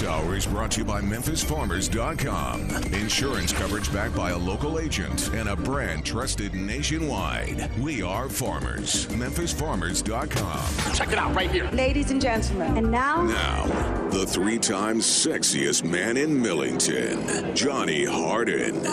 This hour is brought to you by MemphisFarmers.com. Insurance coverage backed by a local agent and a brand trusted nationwide. We are farmers. MemphisFarmers.com. Check it out right here. Ladies and gentlemen, and now, the 3 times sexiest man in Millington, Johnny Harden.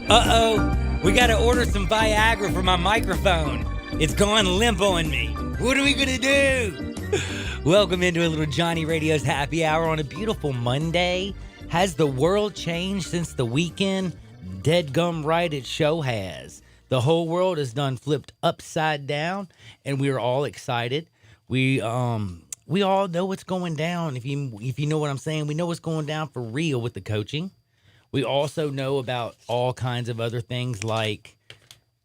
Uh-oh, we gotta order some Viagra for my microphone. It's gone limp on me. What are we gonna do? Welcome into a little Johnny Radio's Happy Hour on a beautiful Monday. Has the world changed since the weekend? Dead gum right, it show has. The whole world is done flipped upside down, and we are all excited. We all know what's going down. If you know what I'm saying, we know what's going down for real with the coaching. We also know about all kinds of other things like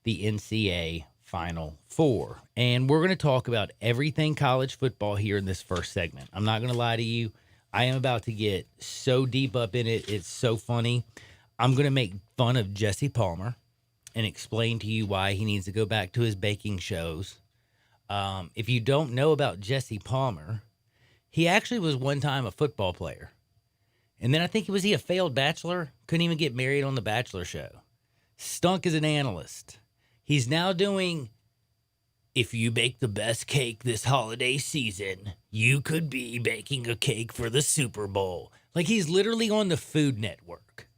the NCAA Final Four. And we're going to talk about everything college football here in this first segment. I'm not going to lie to you. I am about to get so deep up in it. It's so funny. I'm going to make fun of Jesse Palmer and explain to you why he needs to go back to his baking shows. If you don't know about Jesse Palmer, he actually was one time a football player. And then I think he a failed bachelor. Couldn't even get married on The Bachelor show. Stunk as an analyst. He's now doing, if you bake the best cake this holiday season, you could be baking a cake for the Super Bowl. Like, he's literally on the Food Network.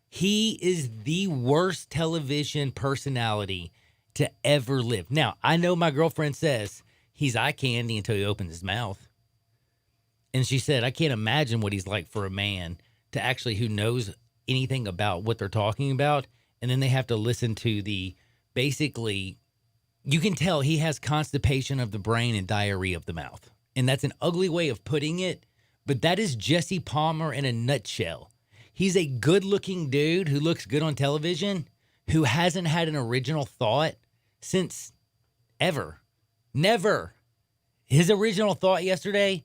He is the worst television personality to ever live. Now, I know my girlfriend says he's eye candy until he opens his mouth. And she said, I can't imagine what he's like for a man to actually who knows anything about what they're talking about. And then they have to listen to basically, you can tell he has constipation of the brain and diarrhea of the mouth. And that's an ugly way of putting it. But that is Jesse Palmer in a nutshell. He's a good-looking dude who looks good on television, who hasn't had an original thought since ever. Never. His original thought yesterday,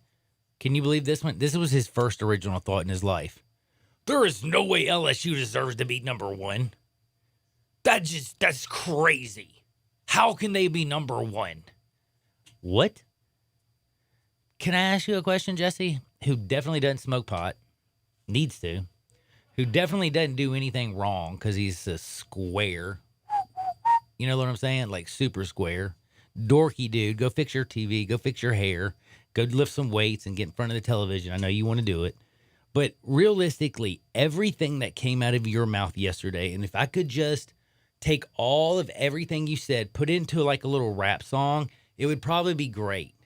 can you believe this one? This was his first original thought in his life. There is no way LSU deserves to be number one. That's crazy. How can they be number one? What? Can I ask you a question, Jesse? Who definitely doesn't smoke pot, needs to, who definitely doesn't do anything wrong because he's a square. You know what I'm saying? Like super square. Dorky dude, go fix your TV, go fix your hair. Go lift some weights and get in front of the television. I know you want to do it. But realistically, everything that came out of your mouth yesterday, and if I could just take all of everything you said, put it into like a little rap song, it would probably be great.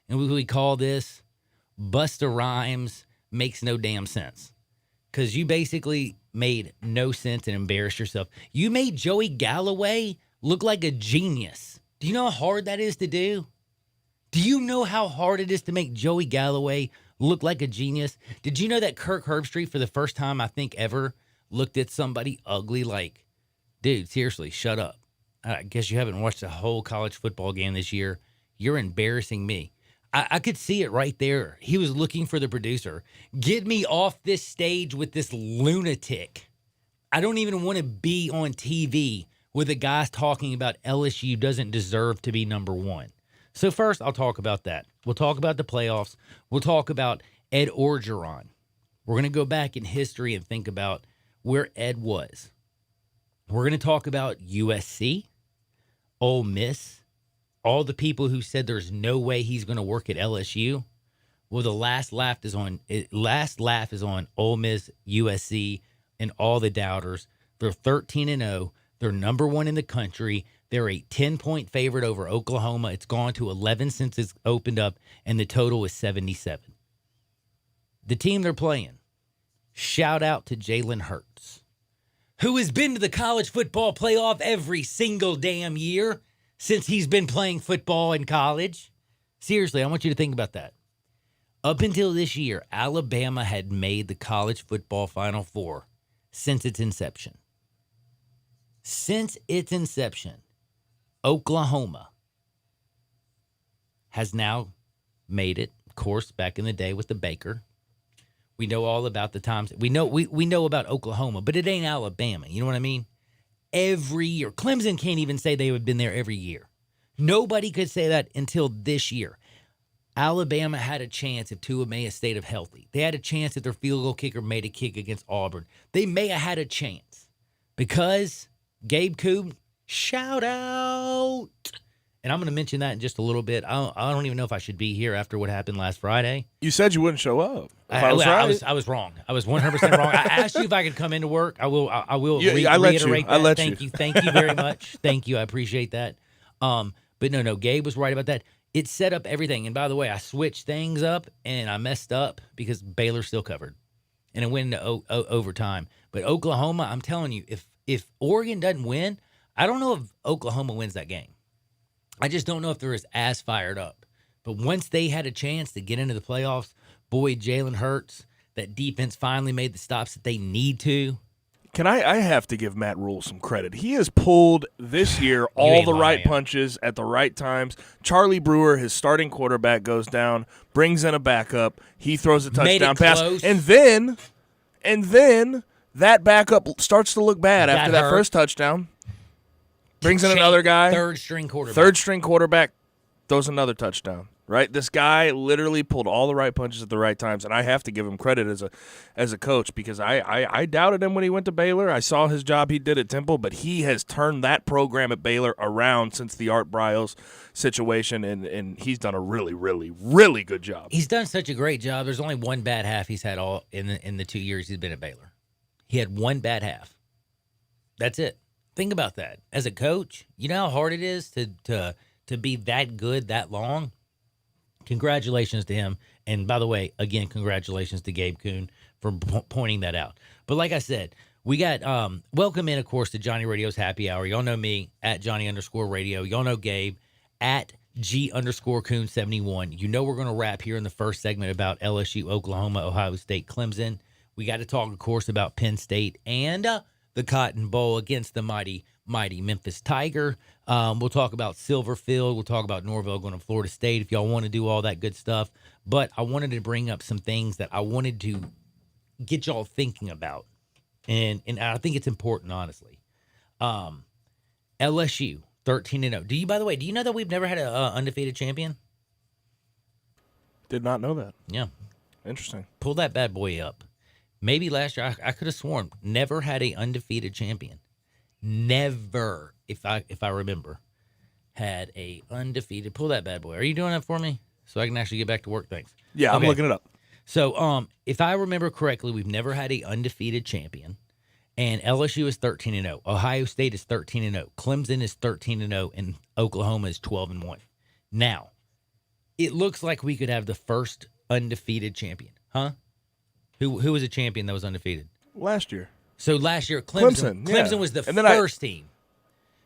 And we would call this Busta Rhymes Makes No Damn Sense. Because you basically made no sense and embarrassed yourself. You made Joey Galloway look like a genius. Do you know how hard that is to do? Do you know how hard it is to make Joey Galloway look like a genius? Did you know that Kirk Herbstreit, for the first time I think ever, looked at somebody ugly like, dude, seriously, shut up. I guess you haven't watched a whole college football game this year. You're embarrassing me. I could see it right there. He was looking for the producer. Get me off this stage with this lunatic. I don't even want to be on TV with a guy talking about LSU doesn't deserve to be number one. So first, I'll talk about that. We'll talk about the playoffs. We'll talk about Ed Orgeron. We're going to go back in history and think about where Ed was. We're going to talk about USC, Ole Miss, all the people who said there's no way he's going to work at LSU. Well, the last laugh is on Ole Miss, USC, and all the doubters. They're 13-0. They're number one in the country. They're a 10-point favorite over Oklahoma. It's gone to 11 since it's opened up, and the total is 77. The team they're playing, shout out to Jalen Hurts, who has been to the college football playoff every single damn year. since he's been playing football in college. Seriously, I want you to think about that. Up until this year, Alabama had made the college football Final Four since its inception. Since its inception, Oklahoma has now made it. Of course, back in the day with the Baker. We know all about the times. We know about Oklahoma, but it ain't Alabama. You know what I mean? Every year. Clemson can't even say they have been there every year. Nobody could say that until this year. Alabama had a chance if Tua may have stayed healthy. They had a chance if their field goal kicker made a kick against Auburn. They may have had a chance because Gabe Kuhn, shout out. And I'm going to mention that in just a little bit. I don't even know if I should be here after what happened last Friday. You said you wouldn't show up. I was wrong. I was 100% wrong. I asked you if I could come into work. I will reiterate that. Thank you. Thank you very much. Thank you. I appreciate that. But no, Gabe was right about that. It set up everything. And by the way, I switched things up and I messed up because Baylor still covered. And it went into overtime. But Oklahoma, I'm telling you, if Oregon doesn't win, I don't know if Oklahoma wins that game. I just don't know if they're as fired up. But once they had a chance to get into the playoffs, boy, Jalen Hurts, that defense finally made the stops that they need to. I have to give Matt Rule some credit. He has pulled this year all the right punches at the right times. Charlie Brewer, his starting quarterback, goes down, brings in a backup. He throws a touchdown pass. And then that backup starts to look bad after that first touchdown. Brings in another guy. Third string quarterback. Throws another touchdown. Right? This guy literally pulled all the right punches at the right times, and I have to give him credit as a coach because I doubted him when he went to Baylor. I saw his job he did at Temple, but he has turned that program at Baylor around since the Art Briles situation, and he's done a really, really, really good job. He's done such a great job. There's only one bad half he's had all in the 2 years he's been at Baylor. He had one bad half. That's it. Think about that. As a coach, you know how hard it is to be that good that long? Congratulations to him. And by the way, again, congratulations to Gabe Kuhn for pointing that out. But like I said, we got welcome in, of course, to Johnny Radio's Happy Hour. Y'all know me at Johnny_Radio. Y'all know Gabe at G_Kuhn71. You know we're going to wrap here in the first segment about LSU, Oklahoma, Ohio State, Clemson. We got to talk, of course, about Penn State and the Cotton Bowl against the mighty Memphis Tiger. We'll talk about Silverfield. We'll talk about Norvell going to Florida State if y'all want to do all that good stuff. But I wanted to bring up some things that I wanted to get y'all thinking about. And I think it's important, honestly. LSU, 13-0. By the way, do you know that we've never had an undefeated champion? Did not know that. Yeah. Interesting. Pull that bad boy up. Maybe last year, I could have sworn, never had an undefeated champion. Never, if I remember, had a undefeated. Pull that bad boy. Are you doing that for me so I can actually get back to work? Thanks. Yeah, okay. I'm looking it up. So, if I remember correctly, we've never had a undefeated champion, and LSU is 13-0. Ohio State is 13-0. Clemson is 13-0, and Oklahoma is 12-1. Now, it looks like we could have the first undefeated champion, huh? Who was a champion that was undefeated last year? So last year, Clemson was the first team.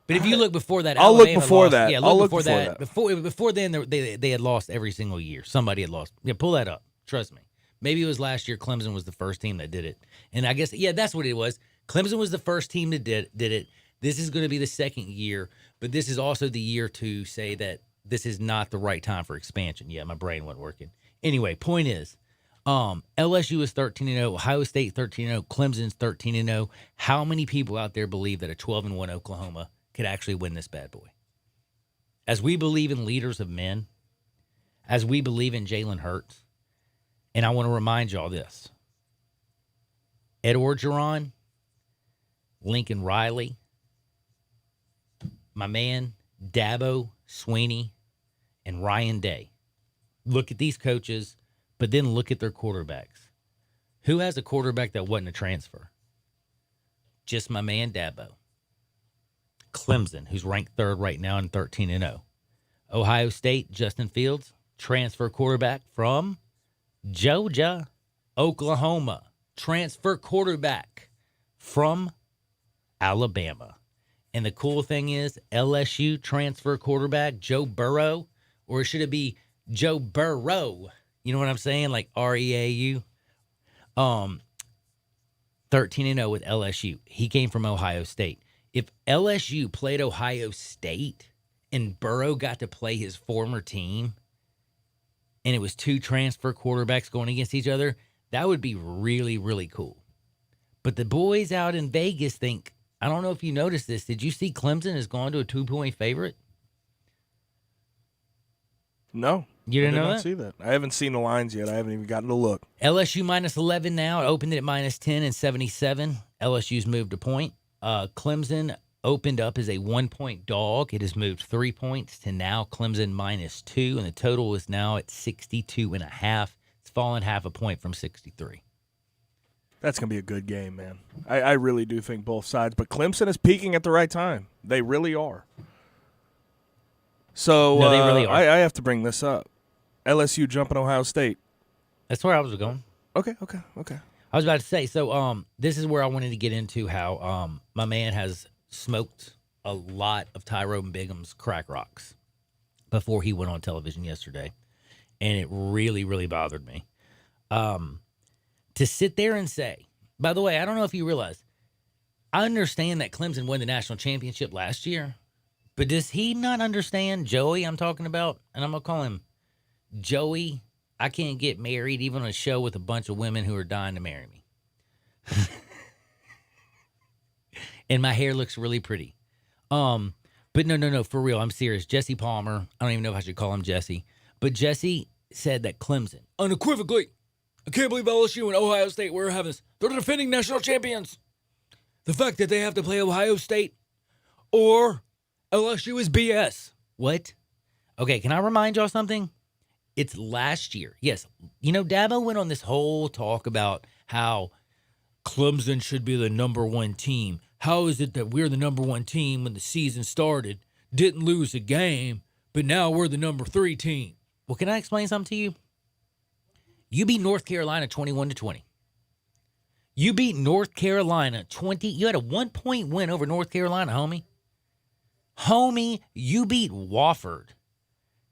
But if you look before that, I'll Alabama look before lost, that. Yeah, look before that. Before then, they had lost every single year. Somebody had lost. Yeah, pull that up. Trust me. Maybe it was last year. Clemson was the first team that did it, and I guess that's what it was. Clemson was the first team that did it. This is going to be the second year, but this is also the year to say that this is not the right time for expansion. Yeah, my brain wasn't working. Anyway, point is. LSU is 13-0, Ohio State 13-0, Clemson's 13-0. How many people out there believe that a 12-1 Oklahoma could actually win this bad boy? As we believe in leaders of men, as we believe in Jalen Hurts, and I want to remind y'all this. Ed Orgeron, Lincoln Riley, my man Dabo Swinney, and Ryan Day. Look at these coaches. But then look at their quarterbacks. Who has a quarterback that wasn't a transfer? Just my man Dabo. Clemson, who's ranked third right now and 13-0. Ohio State, Justin Fields, transfer quarterback from Georgia. Oklahoma, transfer quarterback from Alabama. And the cool thing is LSU transfer quarterback Joe Burrow, or should it be Joe Burrow? You know what I'm saying? Like Reau. 13-0 with LSU. He came from Ohio State. If LSU played Ohio State and Burrow got to play his former team, and it was two transfer quarterbacks going against each other, that would be really, really cool. But the boys out in Vegas think, I don't know if you noticed this. Did you see Clemson has gone to a 2-point favorite? No. You didn't know I did that? not see that. I haven't seen the lines yet. I haven't even gotten to look. LSU minus 11 now. It opened it at minus 10 and 77. LSU's moved a point. Clemson opened up as a 1-point dog. It has moved 3 points to now Clemson minus 2, and the total is now at 62.5. It's fallen half a point from 63. That's going to be a good game, man. I really do think both sides. But Clemson is peaking at the right time. They really are. So No, they really are. I have to bring this up. LSU jumping Ohio State. That's where I was going. Okay. I was about to say, so this is where I wanted to get into how my man has smoked a lot of Tyrone Bigham's crack rocks before he went on television yesterday. And it really, really bothered me. To sit there and say, by the way, I don't know if you realize, I understand that Clemson won the national championship last year, but does he not understand Joey I'm talking about? And I'm going to call him Joey. I can't get married even on a show with a bunch of women who are dying to marry me. And my hair looks really pretty. But no, for real, I'm serious. Jesse Palmer, I don't even know if I should call him Jesse, but Jesse said that Clemson, unequivocally, I can't believe LSU and Ohio State were having this. They're the defending national champions. The fact that they have to play Ohio State or LSU is BS. What? Okay, can I remind y'all something? It's last year. Yes, Dabo went on this whole talk about how Clemson should be the number one team. How is it that we're the number one team when the season started, didn't lose a game, but now we're the number 3 team? Well, can I explain something to you? You beat North Carolina 21-20. You beat North Carolina 20. You had a 1-point win over North Carolina, homie. Homie, you beat Wofford.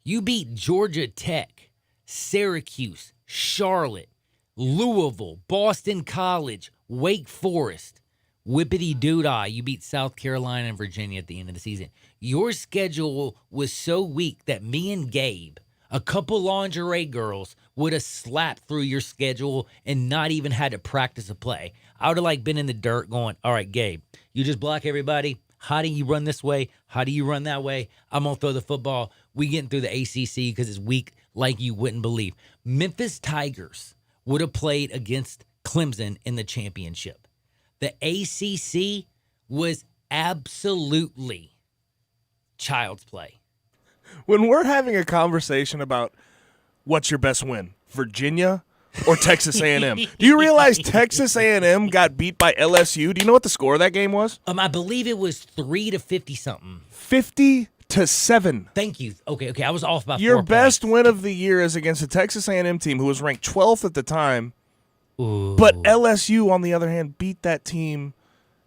You beat Georgia Tech, Syracuse, Charlotte, Louisville, Boston College, Wake Forest, whippity-doo-dah. You beat South Carolina and Virginia at the end of the season. Your schedule was so weak that me and Gabe, a couple lingerie girls, would have slapped through your schedule and not even had to practice a play. I would have been in the dirt going, all right, Gabe, you just block everybody. How do you run this way? How do you run that way? I'm going to throw the football. We getting through the ACC because it's weak like you wouldn't believe. Memphis Tigers would have played against Clemson in the championship. The ACC was absolutely child's play. When we're having a conversation about what's your best win, Virginia or Texas A&M, do you realize Texas A&M got beat by LSU? Do you know what the score of that game was? I believe it was 3-50 something. 50-7. Thank you. Okay. I was off by 4 Your points. best win of the year is against the Texas A&M team, who was ranked 12th at the time. Ooh. But LSU, on the other hand, beat that team,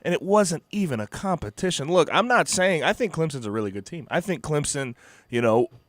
and it wasn't even a competition. Look, I'm not saying – I think Clemson's a really good team. I think Clemson,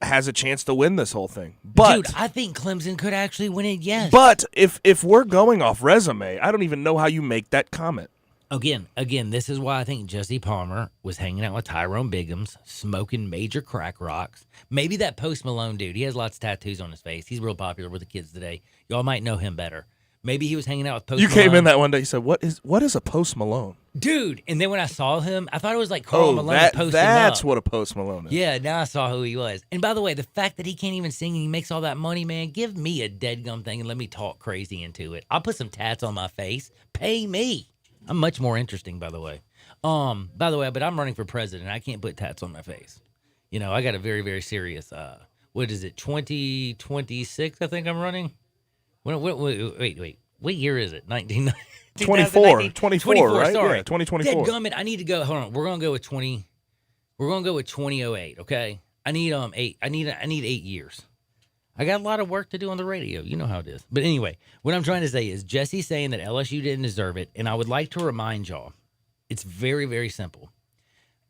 has a chance to win this whole thing. But, dude, I think Clemson could actually win it, yes. But if we're going off resume, I don't even know how you make that comment. Again, this is why I think Jesse Palmer was hanging out with Tyrone Biggums, smoking major crack rocks. Maybe that Post Malone dude. He has lots of tattoos on his face. He's real popular with the kids today. Y'all might know him better. Maybe he was hanging out with Post Malone. You came in that one day, you said, what is a Post Malone? Dude, and then when I saw him, I thought it was like Karl Malone posting that's up. what a Post Malone is. Yeah, now I saw who he was. And by the way, the fact that he can't even sing and he makes all that money, man, give me a deadgum thing and let me talk crazy into it. I'll put some tats on my face. Pay me. I'm much more interesting, by the way. But I'm running for president. I can't put tats on my face. I got a very, very serious, 2026, I think I'm running? Wait. What year is it? 24, right? Sorry. Yeah, 2024. Dadgummit, I need to go. Hold on. We're gonna go with 2008. Okay. I need 8. I need 8 years. I got a lot of work to do on the radio. You know how it is. But anyway, what I'm trying to say is Jesse's saying that LSU didn't deserve it, and I would like to remind y'all, it's very, very simple.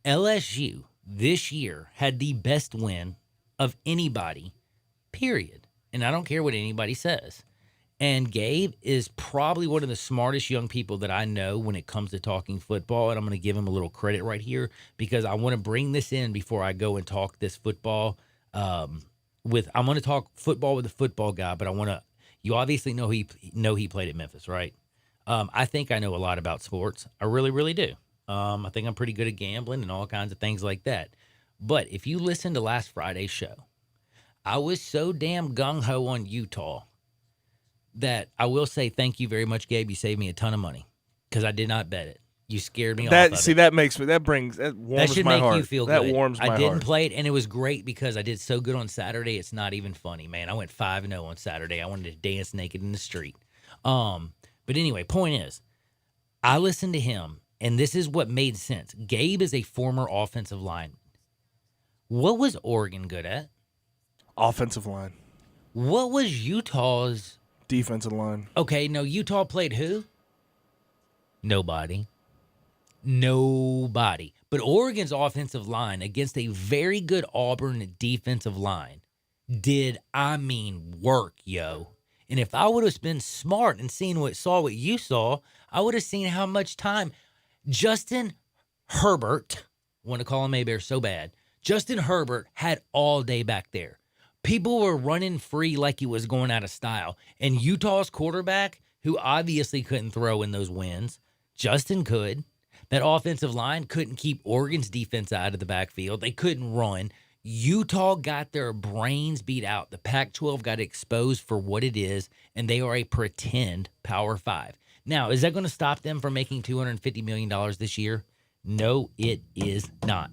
LSU this year had the best win of anybody, period. And I don't care what anybody says. And Gabe is probably one of the smartest young people that I know when it comes to talking football. And I'm going to give him a little credit right here because I want to bring this in before I go and talk this football. I'm going to talk football with a football guy, but you obviously know he played at Memphis, right? I think I know a lot about sports. I really, really do. I think I'm pretty good at gambling and all kinds of things like that. But if you listen to last Friday's show, I was so damn gung-ho on Utah that I will say thank you very much, Gabe. You saved me a ton of money because I did not bet it. You scared me off of it. That warms my heart. That should make you feel good. That warms my heart. I didn't play it, and it was great because I did so good on Saturday. It's not even funny, man. I went 5-0 on Saturday. I wanted to dance naked in the street. But anyway, point is, I listened to him, and this is what made sense. Gabe is a former offensive lineman. What was Oregon good at? Offensive line. What was Utah's defensive line? Okay, no, Utah played who? Nobody. But Oregon's offensive line against a very good Auburn defensive line did, work, yo. And if I would have been smart and saw what you saw, I would have seen how much time Justin Herbert, I want to call him A-Bear so bad, Justin Herbert had all day back there. People were running free like he was going out of style. And Utah's quarterback, who obviously couldn't throw in those wins, Justin could. That offensive line couldn't keep Oregon's defense out of the backfield. They couldn't run. Utah got their brains beat out. The Pac-12 got exposed for what it is, and they are a pretend Power 5. Now, is that going to stop them from making $250 million this year? No, it is not.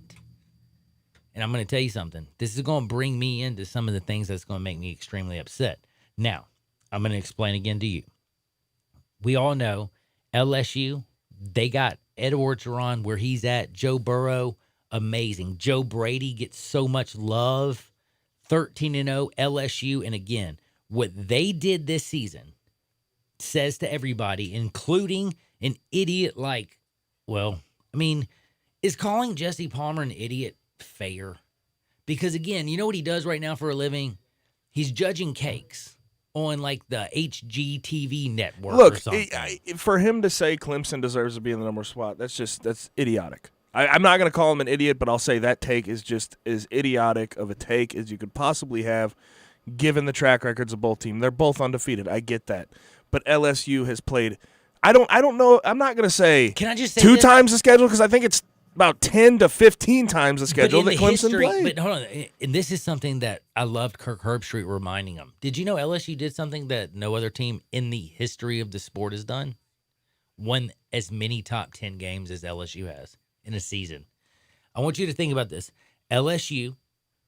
And I'm going to tell you something. This is going to bring me into some of the things that's going to make me extremely upset. Now, I'm going to explain again to you. We all know LSU, they got Ed Orgeron where he's at. Joe Burrow, amazing. Joe Brady gets so much love. 13-0 LSU. And again, what they did this season says to everybody, including an idiot like, is calling Jesse Palmer an idiot fair? Because again, you know what he does right now for a living? He's judging cakes on like the HGTV network or something. For him to say Clemson deserves to be in the number spot, that's idiotic. I'm not going to call him an idiot, but I'll say that take is just as idiotic of a take as you could possibly have given the track records of both teams. They're both undefeated. I get that. But LSU has played, I don't know, I'm not going to say, can I just say two times the schedule because I think it's about 10 to 15 times the schedule that Clemson played. But hold on, and this is something that I loved Kirk Herbstreit reminding them. Did you know LSU did something that no other team in the history of the sport has done? Won as many top 10 games as LSU has in a season. I want you to think about this. LSU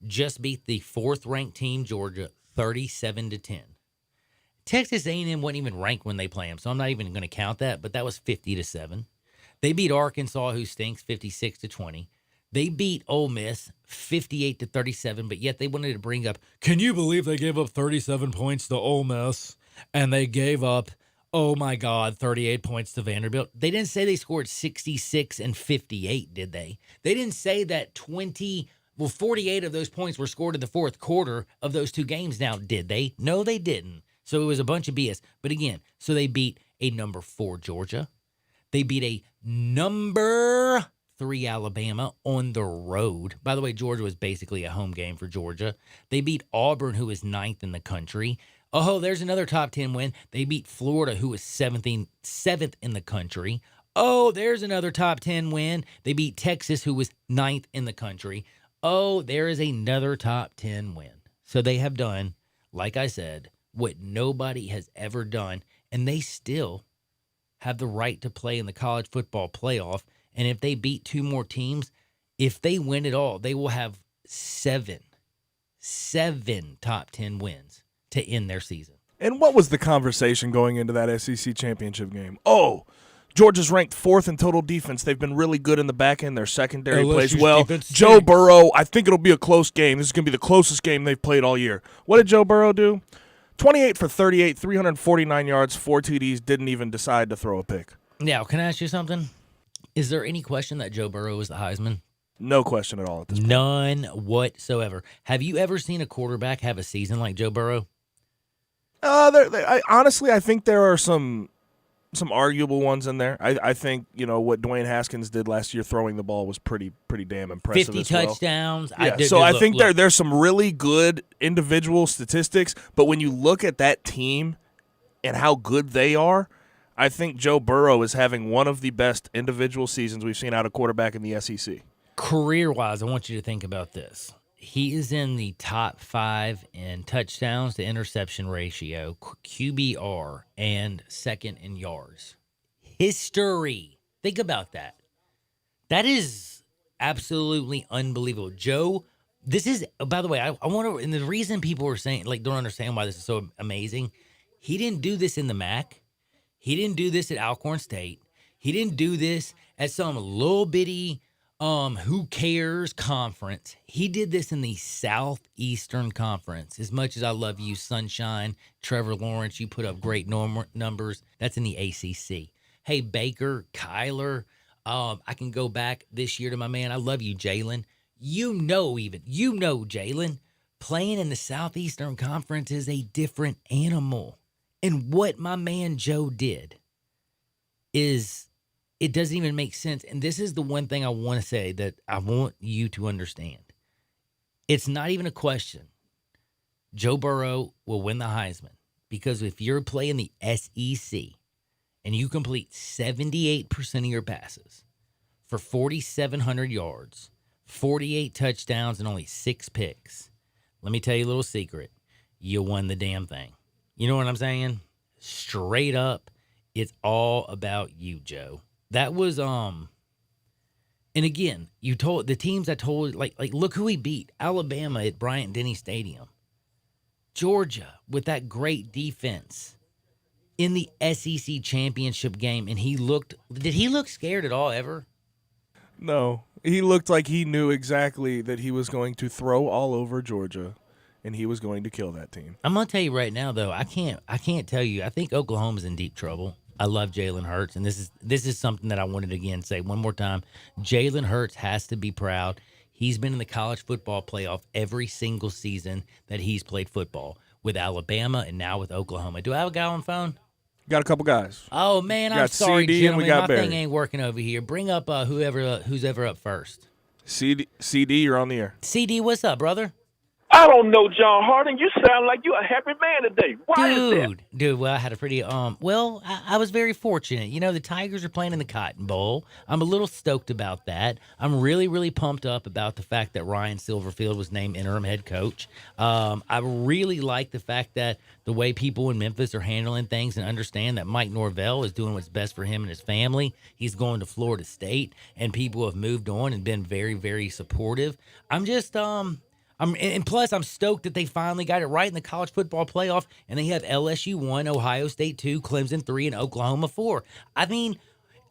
just beat the 4th-ranked team, Georgia, 37-10. Texas A&M wasn't even ranked when they play them, so I'm not even going to count that, but that was 50-7. They beat Arkansas, who stinks, 56-20. They beat Ole Miss 58-37, but yet they wanted to bring up, can you believe they gave up 37 points to Ole Miss? And they gave up, 38 points to Vanderbilt. They didn't say they scored 66 and 58, did they? They didn't say that 48 of those points were scored in the fourth quarter of those two games now, did they? No, they didn't. So it was a bunch of BS. But again, so they beat a number 4 Georgia. They beat a number 3 Alabama on the road. By the way, Georgia was basically a home game for Georgia. They beat Auburn, who is 9th in the country. Oh, there's another top 10 win. They beat Florida, who is 7th in the country. Oh, there's another top 10 win. They beat Texas, who was 9th in the country. Oh, there is another top 10 win. So they have done, like I said, what nobody has ever done, and they still have the right to play in the college football playoff. And if they beat 2 more teams, if they win it all, they will have 7 top 10 wins to end their season. And what was the conversation going into that SEC championship game? Oh, Georgia's ranked 4th in total defense. They've been really good in the back end. Their secondary plays well. Joe Burrow, I think it'll be a close game. This is going to be the closest game they've played all year. What did Joe Burrow do? 28 for 38, 349 yards, 4 TDs, didn't even decide to throw a pick. Now, can I ask you something? Is there any question that Joe Burrow is the Heisman? No question at all at this point. None whatsoever. Have you ever seen a quarterback have a season like Joe Burrow? Honestly, I think there are some arguable ones in there. I think what Dwayne Haskins did last year throwing the ball was pretty damn impressive. 50 as well. touchdowns. Yeah, I think there's some really good individual statistics, but when you look at that team and how good they are, I think Joe Burrow is having one of the best individual seasons we've seen out of quarterback in the SEC. Career-wise, I want you to think about this. He is in the top 5 in touchdowns to interception ratio, QBR, and second in yards. History. Think about that. That is absolutely unbelievable. Joe, this is, by the way, I wonder, and the reason people are saying, don't understand why this is so amazing, he didn't do this in the MAC. He didn't do this at Alcorn State. He didn't do this at some little bitty who cares conference. He did this in the Southeastern Conference. As much as I love you, Sunshine, Trevor Lawrence, you put up great numbers. That's in the ACC. Hey, Baker, Kyler, I can go back this year to my man. I love you, Jalen. Jalen, playing in the Southeastern Conference is a different animal. And what my man Joe did is, it doesn't even make sense. And this is the one thing I want to say that I want you to understand. It's not even a question. Joe Burrow will win the Heisman because if you're playing the SEC and you complete 78% of your passes for 4,700 yards, 48 touchdowns, and only 6 picks, let me tell you a little secret. You won the damn thing. You know what I'm saying? Straight up, it's all about you, Joe. That was and again, you told the teams I told like look who he beat. Alabama at Bryant-Denny Stadium. Georgia with that great defense in the SEC championship game, and did he look scared at all ever? No. He looked like he knew exactly that he was going to throw all over Georgia. And he was going to kill that team. I'm gonna tell you right now, though, I can't tell you. I think Oklahoma's in deep trouble. I love Jalen Hurts, and this is something that I wanted to again say one more time. Jalen Hurts has to be proud. He's been in the college football playoff every single season that he's played football with Alabama and now with Oklahoma. Do I have a guy on the phone? Got a couple guys. Oh man, I'm sorry, CD, gentlemen. My thing ain't working over here. Bring up who's ever up first. CD, you're on the air. CD, what's up, brother? I don't know, John Harding. You sound like you're a happy man today. Why is that? Dude, well, I had a pretty, I was very fortunate. You know, the Tigers are playing in the Cotton Bowl. I'm a little stoked about that. I'm really, really pumped up about the fact that Ryan Silverfield was named interim head coach. I really like the fact that the way people in Memphis are handling things and understand that Mike Norvell is doing what's best for him and his family. He's going to Florida State, and people have moved on and been very, very supportive. I'm just, and plus, I'm stoked that they finally got it right in the college football playoff, and they have LSU 1, Ohio State 2, Clemson 3, and Oklahoma 4. I mean,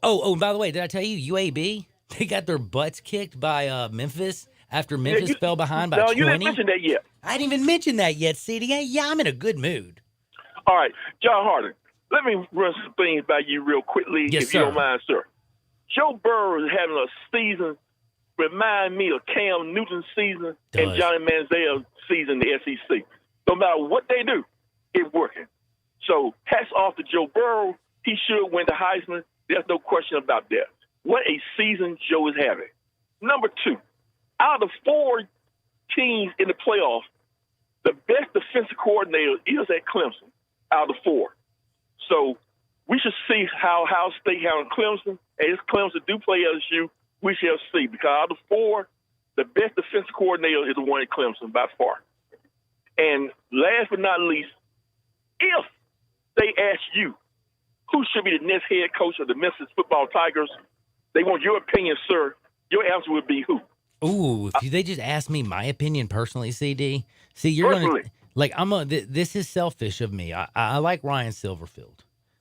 and by the way, did I tell you, UAB, they got their butts kicked by Memphis after Memphis fell behind by 20? You didn't mention that yet. I didn't even mention that yet, CD. Yeah, I'm in a good mood. All right, John Harding, let me run some things by you real quickly, if you don't mind, sir. Joe Burrow is having a season remind me of Cam Newton's season and Johnny Manziel's season in the SEC. No matter what they do, it's working. So hats off to Joe Burrow. He should win the Heisman. There's no question about that. What a season Joe is having. Number 2, out of the 4 teams in the playoffs, the best defensive coordinator is at Clemson out of the 4. So we should see how State handles Clemson. And if Clemson do play LSU, we shall see, because out of the 4, the best defensive coordinator is the one at Clemson by far. And last but not least, if they ask you who should be the next head coach of the Memphis Football Tigers, they want your opinion, sir. Your answer would be who? Ooh, if they just ask me my opinion personally, CD. See, you're going to, this is selfish of me. I like Ryan Silverfield.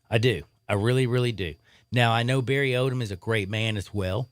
I do. I really, really do. Now, I know Barry Odom is a great man as well.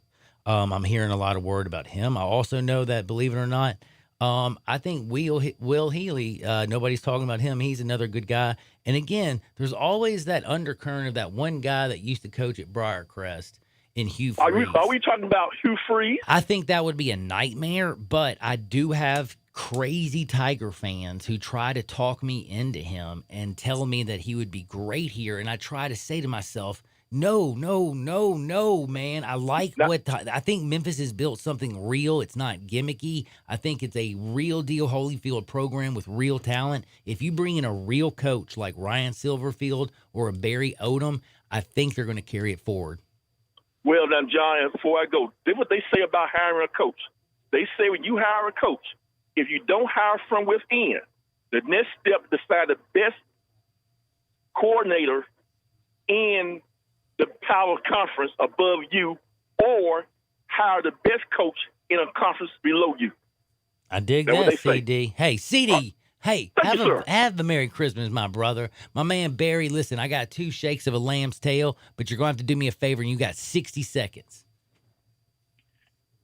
I'm hearing a lot of word about him. I also know that, believe it or not, I think Will Healy, nobody's talking about him. He's another good guy. And again, there's always that undercurrent of that one guy that used to coach at Briarcrest in Hugh Freeze. Are we talking about Hugh Freeze? I think that would be a nightmare, but I do have crazy Tiger fans who try to talk me into him and tell me that he would be great here. And I try to say to myself, no, man. I think Memphis has built something real. It's not gimmicky. I think it's a real deal Holyfield program with real talent. If you bring in a real coach like Ryan Silverfield or a Barry Odom, I think they're going to carry it forward. Well, now, John, before I go, this is what they say about hiring a coach. They say when you hire a coach, if you don't hire from within, the next step is to find the best coordinator in the power conference above you, or hire the best coach in a conference below you. I dig that, CD. Hey, CD. Hey, have a Merry Christmas, my brother. My man Barry, listen, I got 2 shakes of a lamb's tail, but you're going to have to do me a favor, and you got 60 seconds.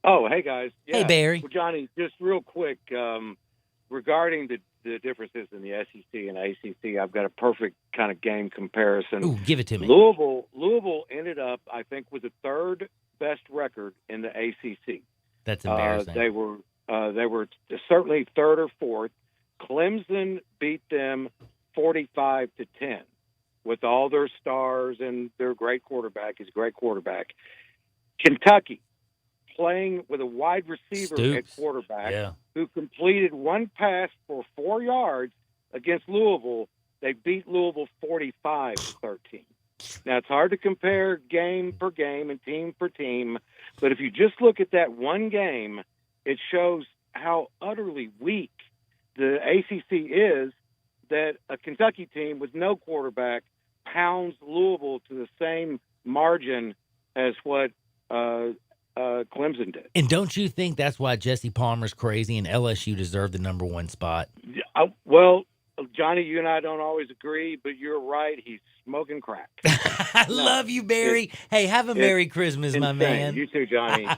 Oh, hey, guys. Yeah. Hey, Barry. Well, Johnny, just real quick, regarding the differences in the SEC and ACC, I've got a perfect kind of game comparison. Ooh, give it to me. Louisville ended up, I think, with the 3rd best record in the ACC. That's embarrassing. They were certainly 3rd or 4th. Clemson beat them 45-10 with all their stars and their great quarterback. He's a great quarterback. Kentucky, playing with a wide receiver at quarterback who completed 1 pass for 4 yards against Louisville. They beat Louisville 45-13. Now, it's hard to compare game per game and team per team, but if you just look at that one game, it shows how utterly weak the ACC is, that a Kentucky team with no quarterback pounds Louisville to the same margin as what Clemson did. And don't you think that's why Jesse Palmer's crazy and LSU deserved the number 1 spot? Well, Johnny, you and I don't always agree, but you're right. He's smoking crack. I love you, Barry. Hey, have a Merry Christmas, my man. You too, Johnny.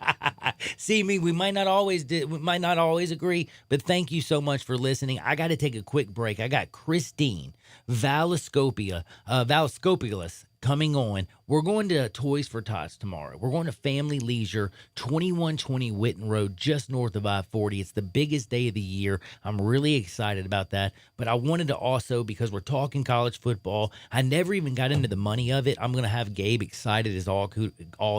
See me, we might not always agree, but thank you so much for listening. I got to take a quick break. I got Christine Valaskopoulos coming on. We're going to Toys for Tots tomorrow. We're going to Family Leisure, 2120 Witten Road, just north of I-40. It's the biggest day of the year. I'm really excited about that. But I wanted to also, because we're talking college football, I never even got into the money of it. I'm going to have Gabe excited as all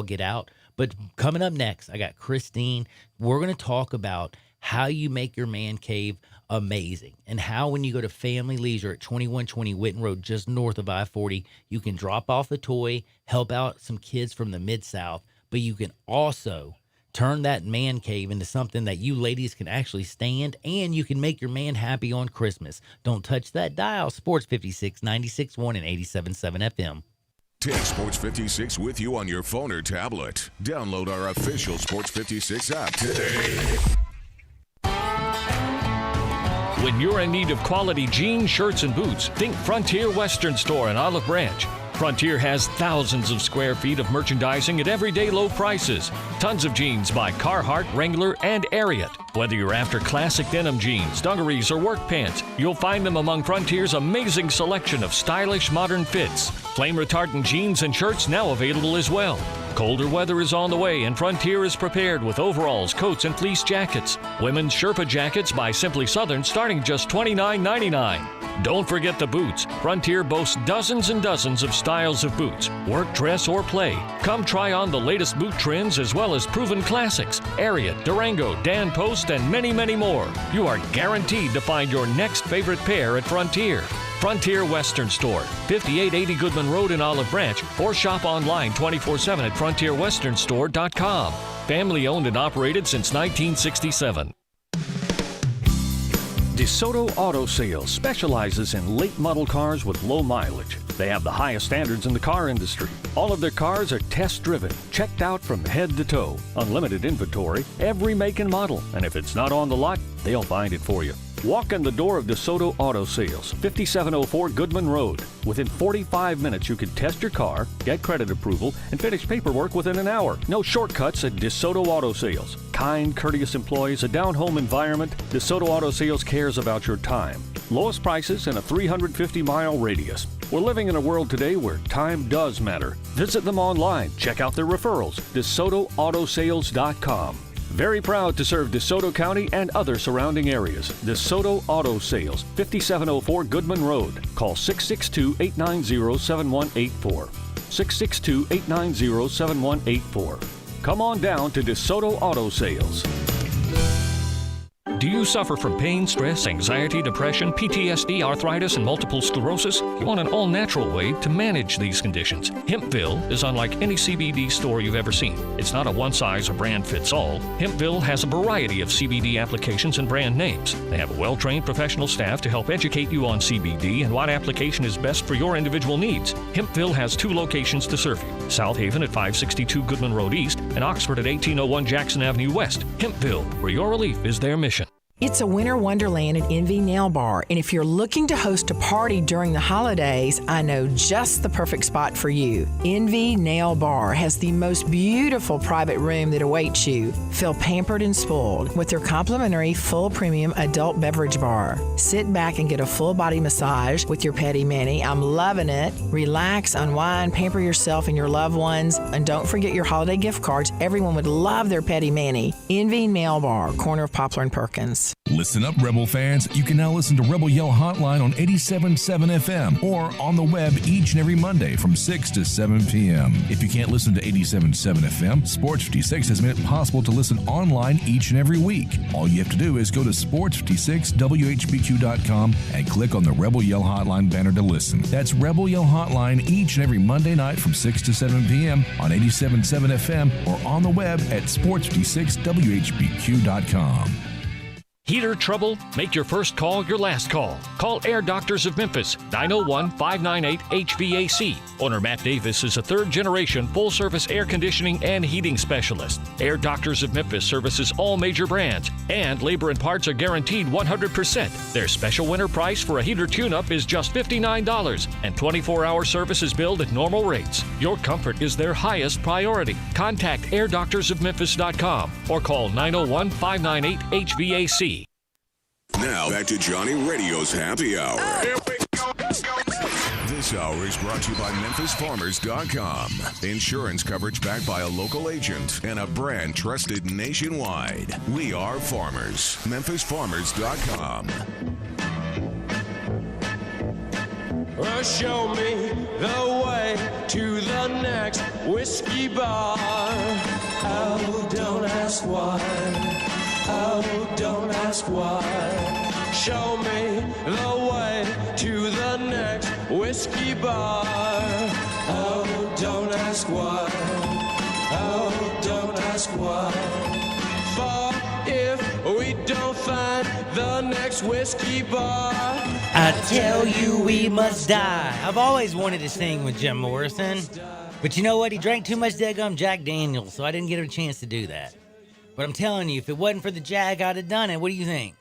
get out. But coming up next, I got Christine. We're going to talk about how you make your man cave amazing, and how when you go to Family Leisure at 2120 Witten Road, just north of I-40, you can drop off a toy, help out some kids from the Mid-South, but you can also turn that man cave into something that you ladies can actually stand, and you can make your man happy on Christmas. Don't touch that dial. Sports 56, 96.1 and 87.7 FM. Take Sports 56 with you on your phone or tablet. Download our official Sports 56 app today. When you're in need of quality jeans, shirts, and boots, think Frontier Western Store in Olive Branch. Frontier has thousands of square feet of merchandising at everyday low prices. Tons of jeans by Carhartt, Wrangler, and Ariat. Whether you're after classic denim jeans, dungarees, or work pants, you'll find them among Frontier's amazing selection of stylish modern fits. Flame-retardant jeans and shirts now available as well. Colder weather is on the way, and Frontier is prepared with overalls, coats, and fleece jackets. Women's Sherpa jackets by Simply Southern starting just $29.99. Don't forget the boots. Frontier boasts dozens and dozens of styles of boots, work, dress, or play. Come try on the latest boot trends as well as proven classics, Ariat, Durango, Dan Post, and many, many more. You are guaranteed to find your next favorite pair at Frontier. Frontier Western Store, 5880 Goodman Road in Olive Branch, or shop online 24/7 at frontierwesternstore.com. Family owned and operated since 1967. DeSoto Auto Sales specializes in late model cars with low mileage. They have the highest standards in the car industry. All of their cars are test driven, checked out from head to toe. Unlimited inventory, every make and model. And if it's not on the lot, they'll find it for you. Walk in the door of DeSoto Auto Sales, 5704 Goodman Road. Within 45 minutes, you can test your car, get credit approval, and finish paperwork within an hour. No shortcuts at DeSoto Auto Sales. Kind, courteous employees, a down-home environment. DeSoto Auto Sales cares about your time. Lowest prices in a 350-mile radius. We're living in a world today where time does matter. Visit them online. Check out their referrals. DeSotoAutoSales.com. Very proud to serve DeSoto County and other surrounding areas. DeSoto Auto Sales, 5704 Goodman Road. Call 662-890-7184. 662-890-7184. Come on down to DeSoto Auto Sales. Do you suffer from pain, stress, anxiety, depression, PTSD, arthritis, and multiple sclerosis? You want an all-natural way to manage these conditions. Hempville is unlike any CBD store you've ever seen. It's not a one-size-or-brand-fits-all. Hempville has a variety of CBD applications and brand names. They have a well-trained professional staff to help educate you on CBD and what application is best for your individual needs. Hempville has 2 locations to serve you. South Haven at 562 Goodman Road East and Oxford at 1801 Jackson Avenue West. Hempville, where your relief is their mission. It's a winter wonderland at Envy Nail Bar, and if you're looking to host a party during the holidays, I know just the perfect spot for you. Envy Nail Bar has the most beautiful private room that awaits you. Feel pampered and spoiled with their complimentary full premium adult beverage bar. Sit back and get a full body massage with your Petty Manny. I'm loving it. Relax, unwind, pamper yourself and your loved ones, and don't forget your holiday gift cards. Everyone would love their Petty Manny. Envy Nail Bar, corner of Poplar and Perkins. Listen up, Rebel fans. You can now listen to Rebel Yell Hotline on 87.7 FM or on the web each and every Monday from 6 to 7 p.m. If you can't listen to 87.7 FM, Sports 56 has made it possible to listen online each and every week. All you have to do is go to sports56whbq.com and click on the Rebel Yell Hotline banner to listen. That's Rebel Yell Hotline each and every Monday night from 6 to 7 p.m. on 87.7 FM or on the web at sports56whbq.com. Heater trouble? Make your first call your last call. Call Air Doctors of Memphis, 901-598-HVAC. Owner Matt Davis is a third-generation full-service air conditioning and heating specialist. Air Doctors of Memphis services all major brands, and labor and parts are guaranteed 100%. Their special winter price for a heater tune-up is just $59, and 24-hour service is billed at normal rates. Your comfort is their highest priority. Contact airdoctorsofmemphis.com or call 901-598-HVAC. Now, back to Johnny Radio's Happy Hour. Here we go. This hour is brought to you by MemphisFarmers.com. Insurance coverage backed by a local agent and a brand trusted nationwide. We are farmers. MemphisFarmers.com. Well, show me the way to the next whiskey bar. Oh, don't ask why. Oh, don't ask why. Show me the way to the next whiskey bar. Oh, don't ask why. Oh, don't ask why. For if we don't find the next whiskey bar, I tell you we must die. I've always wanted to sing with Jim Morrison, but you know what? He drank too much daggum Jack Daniels, so I didn't get a chance to do that. But I'm telling you, if it wasn't for the Jack, I'd have done it. What do you think?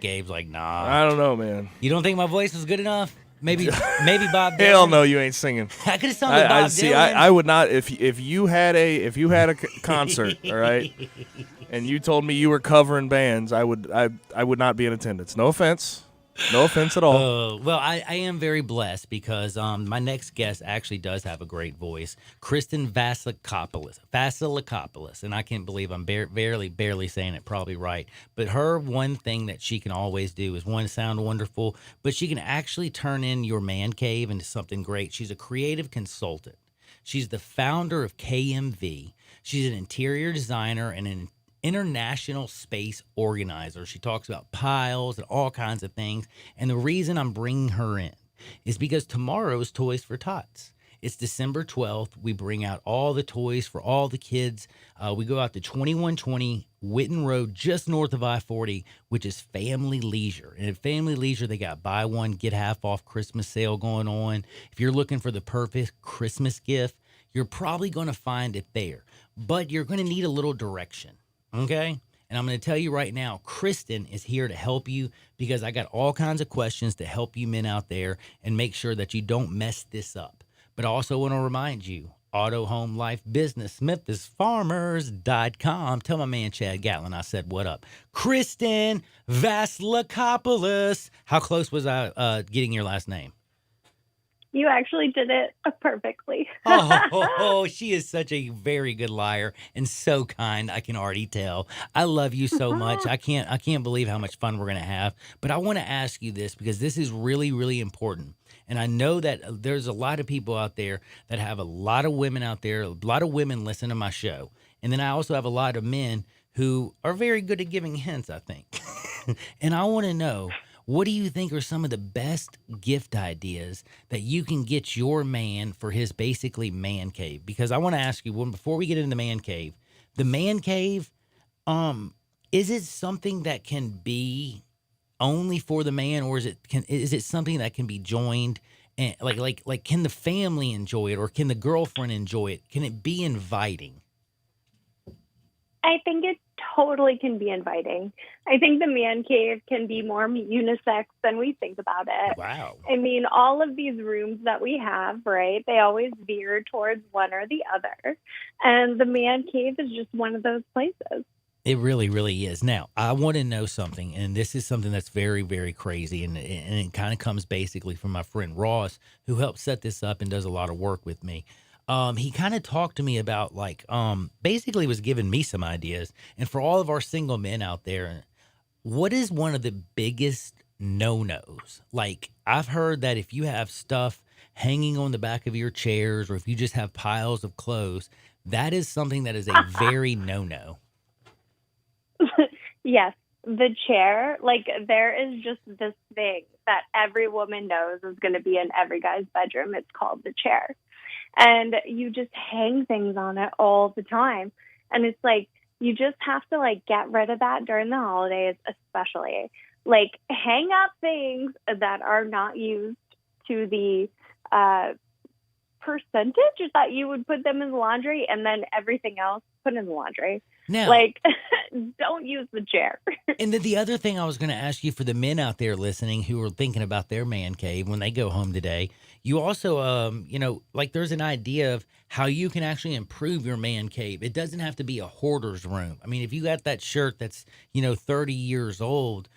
Gabe's like, nah. I don't know, man. You don't think my voice was good enough? Maybe Bob Dylan. Hell no, you ain't singing. I could have sung with Bob Dylan. I would not if you had a concert, all right, and you told me you were covering bands, I would not be in attendance. No offense. No offense at all. Well, I am very blessed because my next guest actually does have a great voice, Kristen Vasilakopoulos, and I can't believe I'm barely saying it probably right. But her one thing that she can always do is, one, sound wonderful, but she can actually turn in your man cave into something great. She's a creative consultant. She's the founder of KMV. She's an interior designer and an international space organizer. She talks about piles and all kinds of things. And the reason I'm bringing her in is because tomorrow's Toys for Tots. It's December 12th. We bring out all the toys for all the kids. We go out to 2120 Witten Road, just north of I-40, which is Family Leisure. And at Family Leisure, they got buy one, get half off Christmas sale going on. If you're looking for the perfect Christmas gift, you're probably going to find it there. But you're going to need a little direction. Okay? And I'm going to tell you right now, Kristen is here to help you because I got all kinds of questions to help you men out there and make sure that you don't mess this up. But I also want to remind you, Auto, Home, Life, Business, MemphisFarmers.com. Tell my man Chad Gatlin I said what up. Kristen Vasilakopoulos. How close was I getting your last name? You actually did it perfectly. She is such a very good liar and so kind. I can already tell. I love you so much. I can't believe how much fun we're going to have. But I want to ask you this because this is really, really important. And I know that there's a lot of people out there that have a lot of women out there. A lot of women listen to my show. And then I also have a lot of men who are very good at giving hints, I think. And I want to know, what do you think are some of the best gift ideas that you can get your man for his basically man cave? Because I want to ask you, before we get into the man cave, is it something that can be only for the man, or is it something that can be joined? And like, can the family enjoy it, or can the girlfriend enjoy it? Can it be inviting? I think it totally can be inviting. I think the man cave can be more unisex than we think about it. Wow. I mean, all of these rooms that we have, right, they always veer towards one or the other. And the man cave is just one of those places. It really, really is. Now, I want to know something, and this is something that's very, very crazy, and it kind of comes basically from my friend Ross, who helped set this up and does a lot of work with me. He kind of talked to me about basically was giving me some ideas. And for all of our single men out there, what is one of the biggest no-nos? Like, I've heard that if you have stuff hanging on the back of your chairs, or if you just have piles of clothes, that is something that is a very no-no. Yes. The chair, there is just this thing that every woman knows is going to be in every guy's bedroom. It's called the chair. And you just hang things on it all the time. And it's like, you just have to get rid of that during the holidays, especially. Hang up things that are not used to the percentage that you would put them in the laundry, and then everything else put in the laundry. Now, don't use the chair. And then the other thing I was going to ask you, for the men out there listening who are thinking about their man cave when they go home today, you also, there's an idea of how you can actually improve your man cave. It doesn't have to be a hoarder's room. I mean, if you got that shirt that's, 30 years old,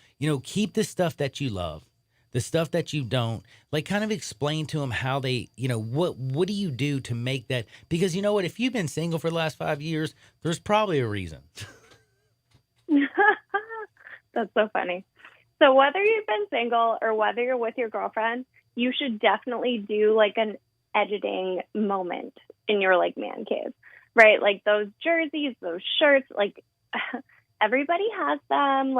keep the stuff that you love. The stuff that you don't, kind of explain to them how they, what do you do to make that? Because you know what, if you've been single for the last 5 years, there's probably a reason. That's so funny. So whether you've been single or whether you're with your girlfriend, you should definitely do an editing moment in your man cave, right? Those jerseys, those shirts, everybody has them.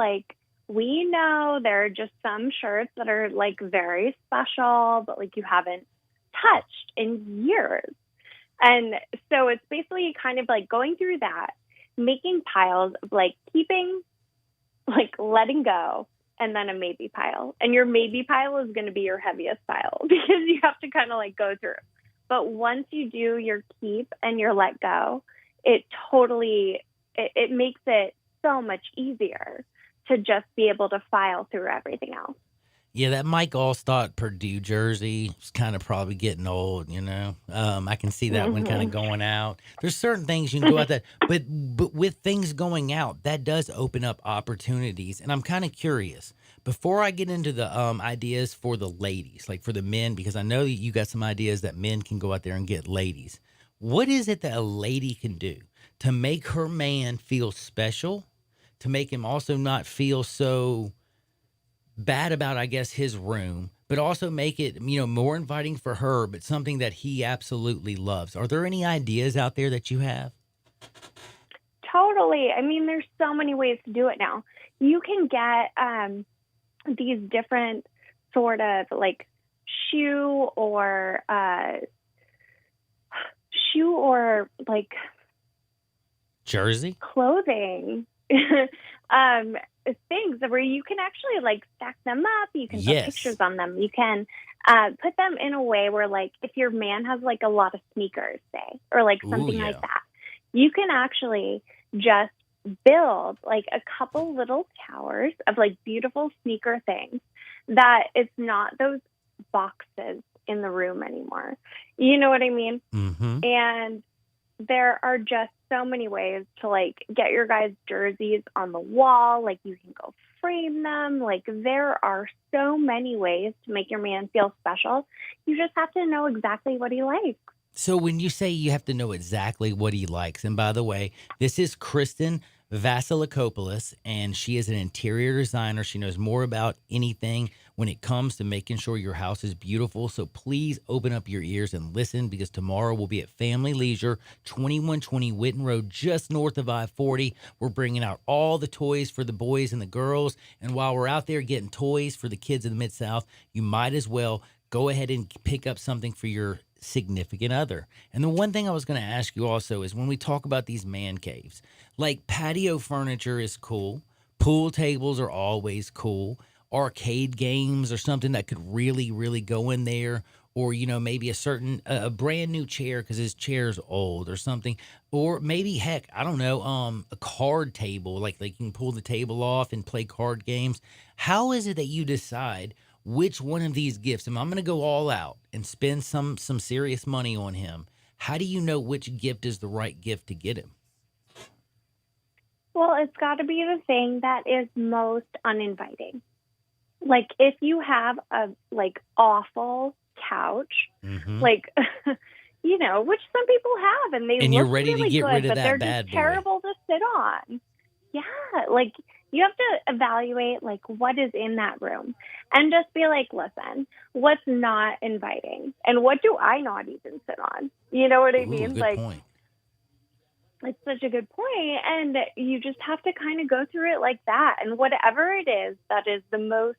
We know there are just some shirts that are very special, but you haven't touched in years. And so it's basically kind of going through that, making piles of keeping, letting go, and then a maybe pile. And your maybe pile is going to be your heaviest pile because you have to kind of go through. But once you do your keep and your let go, it makes it so much easier to just be able to file through everything else. Yeah, that Mike Allstott Purdue jersey is kind of probably getting old, I can see that one kind of going out. There's certain things you can go out that, but with things going out, that does open up opportunities. And I'm kind of curious, before I get into the ideas for the ladies, for the men, because I know you got some ideas that men can go out there and get ladies. What is it that a lady can do to make her man feel special, to make him also not feel so bad about, I guess, his room, but also make it, more inviting for her, but something that he absolutely loves? Are there any ideas out there that you have? Totally. I mean, there's so many ways to do it now. You can get these different sort of shoe or jersey clothing things where you can actually stack them up. You can put pictures on them. You can put them in a way where if your man has a lot of sneakers, say, or something like that, you can actually just build a couple little towers of beautiful sneaker things that it's not those boxes in the room anymore. You know what I mean? Mm-hmm. And there are just so many ways to get your guys' jerseys on the wall. You can go frame them. Like, there are so many ways to make your man feel special. You just have to know exactly what he likes. So when you say you have to know exactly what he likes, and by the way, this is Kristen Vasilikopoulos, and she is an interior designer. She knows more about anything when it comes to making sure your house is beautiful. So please open up your ears and listen, because tomorrow we'll be at Family Leisure, 2120 Witten Road, just north of I-40. We're bringing out all the toys for the boys and the girls. And while we're out there getting toys for the kids in the Mid-South, you might as well go ahead and pick up something for your significant other. And the one thing I was going to ask you also is, when we talk about these man caves, like patio furniture is cool, pool tables are always cool, arcade games or something that could really, really go in there, or, you know, maybe a brand new chair because his chair's old or something, or maybe, heck, I don't know, a card table, like they can pull the table off and play card games. How is it that you decide which one of these gifts, and I'm going to go all out and spend some serious money on him? How do you know which gift is the right gift to get him? Well, it's got to be the thing that is most uninviting. Like, if you have a, like, awful couch, like, you know, which some people have, and and look you're ready really to get good, rid of but that they're bad just boy. terrible to sit on. Yeah, like, you have to evaluate, like, what is in that room and just be like, listen, what's not inviting? And what do I not even sit on? You know what I mean? Good Like, point. it's such a good point. And you just have to kind of go through it like that. And whatever it is that is the most,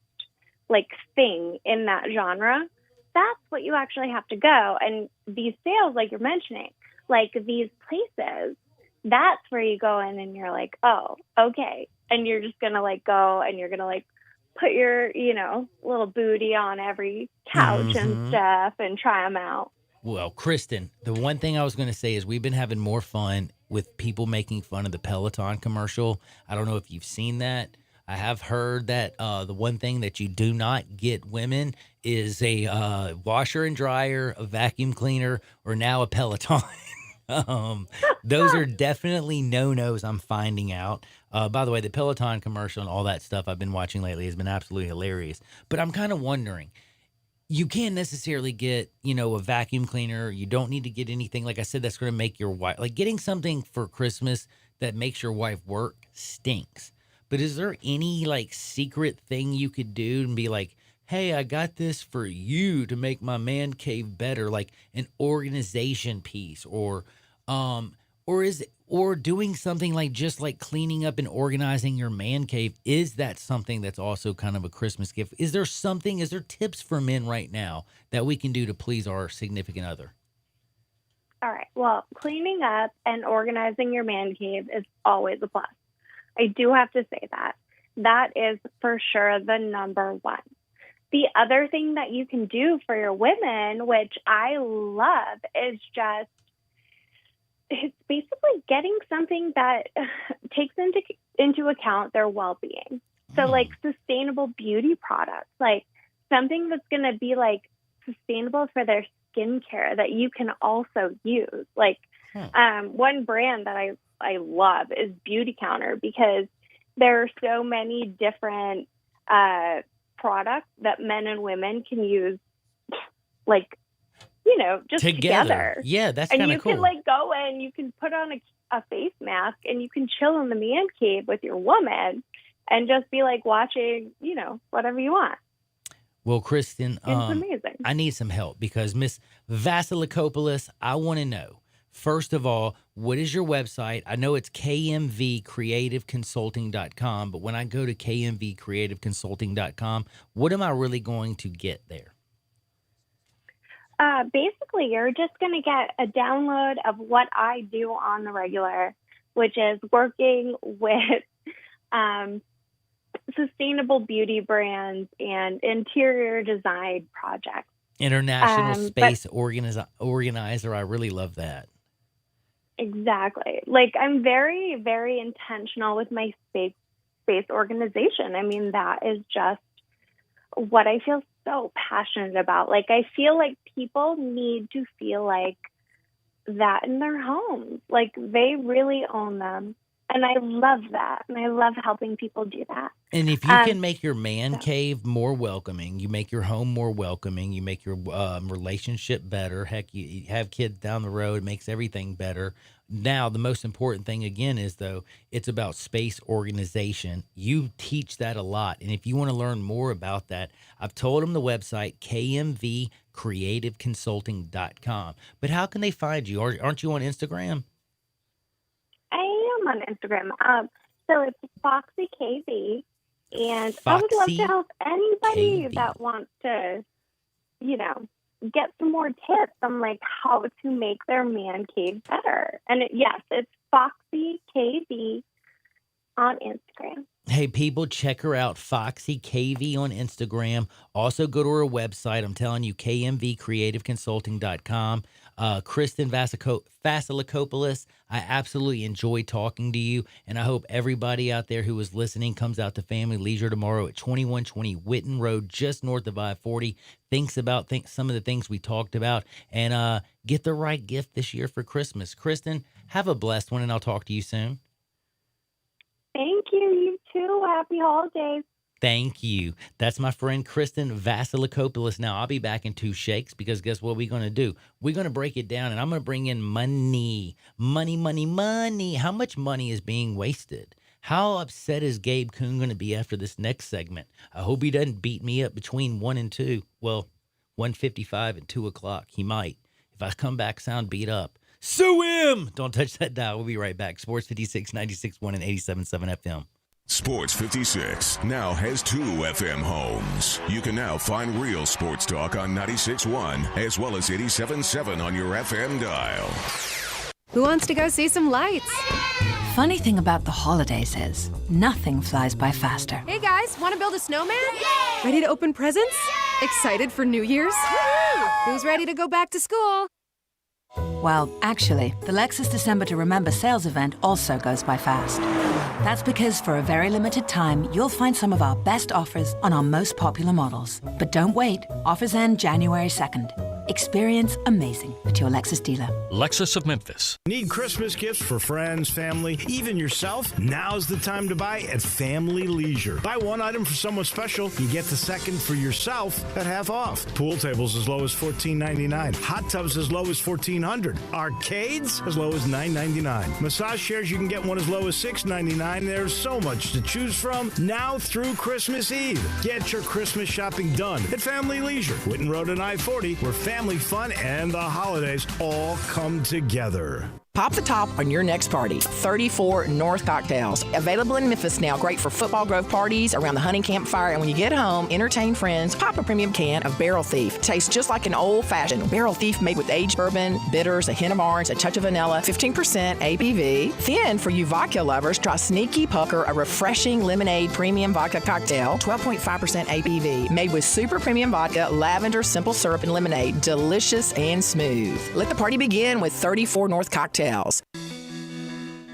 like, thing in that genre, that's what you actually have to go. And these sales, like you're mentioning, like these places, that's where you go in and you're like, oh, okay. And you're just going to, like, go and you're going to, like, put your, you know, little booty on every couch and stuff and try them out. Well, Kristen, the one thing I was going to say is we've been having more fun with people making fun of the Peloton commercial. I don't know if you've seen that. I have heard that the one thing that you do not get women is a washer and dryer, a vacuum cleaner, or now a Peloton. Those are definitely no-nos, I'm finding out. By the way, the Peloton commercial and all that stuff I've been watching lately has been absolutely hilarious. But I'm kind of wondering, you can't necessarily get, you know, a vacuum cleaner. You don't need to get anything, like I said, that's going to make your wife, like getting something for Christmas that makes your wife work stinks. But is there any, like, secret thing you could do and be like, hey, I got this for you to make my man cave better, like an organization piece, or doing something like just like cleaning up and organizing your man cave? Is that something that's also kind of a Christmas gift? Is there tips for men right now that we can do to please our significant other? All right. Well, cleaning up and organizing your man cave is always a plus. I do have to say that. That is for sure the number one. The other thing that you can do for your women, which I love, is just, it's basically getting something that takes into account their well-being. So like sustainable beauty products, like something that's going to be like sustainable for their skincare that you can also use. Like one brand that I love is Beauty Counter, because there are so many different products that men and women can use, like, you know, just together. Yeah, that's kind of cool. And you can, like, go in, you can put on a face mask and you can chill in the man cave with your woman and just be, like, watching, you know, whatever you want. Well, Kristen, it's amazing. I need some help, because Miss Vasilikopoulos, I want to know, first of all, what is your website? I know it's kmvcreativeconsulting.com, but when I go to kmvcreativeconsulting.com, what am I really going to get there? Basically, you're just going to get a download of what I do on the regular, which is working with sustainable beauty brands and interior design projects. International Space Organizer. I really love that. Exactly. Like, I'm very, very intentional with my space organization. I mean, that is just what I feel so passionate about. Like, I feel like people need to feel like that in their homes. Like, they really own them And I love that. And I love helping people do that. And if you can make your man cave more welcoming, you make your home more welcoming, you make your relationship better. Heck, you have kids down the road, it makes everything better. Now, the most important thing, again, is, though, it's about space organization. You teach that a lot. And if you want to learn more about that, I've told them the website, kmvcreativeconsulting.com. But how can they find you? Aren't you on Instagram? I am on Instagram. So it's Foxy KV. And I would love to help anybody that wants to, get some more tips on like how to make their man cave better. And it's Foxy KV on Instagram. Hey, people, check her out, Foxy KV on Instagram. Also, go to her website. I'm telling you, kmvcreativeconsulting.com. Kristen Vasilakopoulos, I absolutely enjoy talking to you, and I hope everybody out there who is listening comes out to Family Leisure tomorrow at 2120 Whitten Road, just north of I-40. Thinks about some of the things we talked about, and get the right gift this year for Christmas. Kristen, have a blessed one, and I'll talk to you soon. Thank you. You too. Happy holidays. Thank you. That's my friend Kristen Vasilakopoulos. Now, I'll be back in 2 shakes because guess what we're going to do? We're going to break it down, and I'm going to bring in money. Money, money, money. How much money is being wasted? How upset is Gabe Kuhn going to be after this next segment? I hope he doesn't beat me up between 1 and 2. Well, 1:55 and 2 o'clock. He might. If I come back sound beat up, sue him! Don't touch that dial. We'll be right back. Sports 56, 96.1 and 87.7 FM. Sports 56 now has 2 FM homes. You can now find real sports talk on 96.1 as well as 87.7 on your FM dial. Who wants to go see some lights? Funny thing about the holidays is nothing flies by faster. Hey guys, want to build a snowman? Yay! Ready to open presents? Yay! Excited for New Year's? Woo! Who's ready to go back to school? Well, actually, the Lexus December to Remember sales event also goes by fast. That's because for a very limited time, you'll find some of our best offers on our most popular models. But don't wait. Offers end January 2nd. Experience amazing at your Lexus dealer. Lexus of Memphis. Need Christmas gifts for friends, family, even yourself? Now's the time to buy at Family Leisure. Buy one item for someone special, you get the second for yourself at half off. Pool tables as low as $14.99. Hot tubs as low as $1,400. Arcades as low as $9.99. Massage chairs, you can get one as low as $6.99. There's so much to choose from now through Christmas Eve. Get your Christmas shopping done at Family Leisure, Whitten Road and I-40, where family fun and the holidays all come together. Pop the top on your next party. 34 North Cocktails. Available in Memphis now. Great for football grove parties, around the hunting campfire, and when you get home, entertain friends. Pop a premium can of Barrel Thief. Tastes just like an old-fashioned Barrel Thief made with aged bourbon, bitters, a hint of orange, a touch of vanilla, 15% ABV. Then, for you vodka lovers, try Sneaky Pucker, a refreshing lemonade premium vodka cocktail, 12.5% ABV. Made with super premium vodka, lavender, simple syrup, and lemonade. Delicious and smooth. Let the party begin with 34 North Cocktails.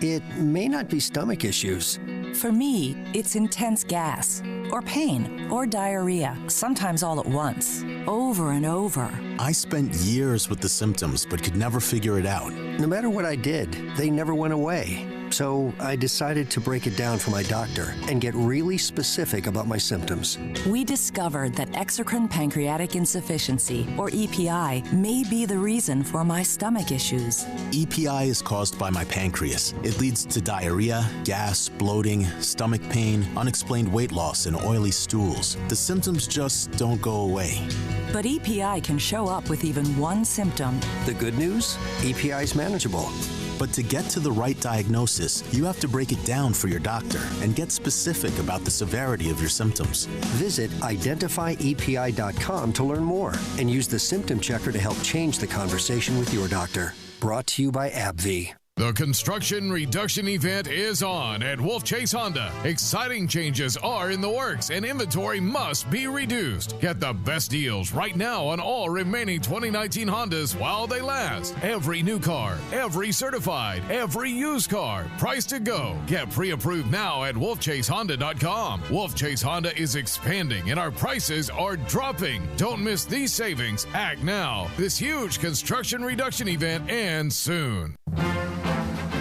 It may not be stomach issues. For me, it's intense gas, or pain, or diarrhea, sometimes all at once, over and over. I spent years with the symptoms, but could never figure it out. No matter what I did, they never went away. So I decided to break it down for my doctor and get really specific about my symptoms. We discovered that exocrine pancreatic insufficiency, or EPI, may be the reason for my stomach issues. EPI is caused by my pancreas. It leads to diarrhea, gas, bloating, stomach pain, unexplained weight loss, and oily stools. The symptoms just don't go away. But EPI can show up with even one symptom. The good news? EPI is manageable. But to get to the right diagnosis, you have to break it down for your doctor and get specific about the severity of your symptoms. Visit identifyepi.com to learn more and use the symptom checker to help change the conversation with your doctor. Brought to you by AbbVie. The construction reduction event is on at Wolf Chase Honda. Exciting changes are in the works and inventory must be reduced. Get the best deals right now on all remaining 2019 Hondas while they last. Every new car, every certified, every used car, price to go. Get pre-approved now at wolfchasehonda.com. Wolf Chase Honda is expanding and our prices are dropping. Don't miss these savings. Act now. This huge construction reduction event ends soon.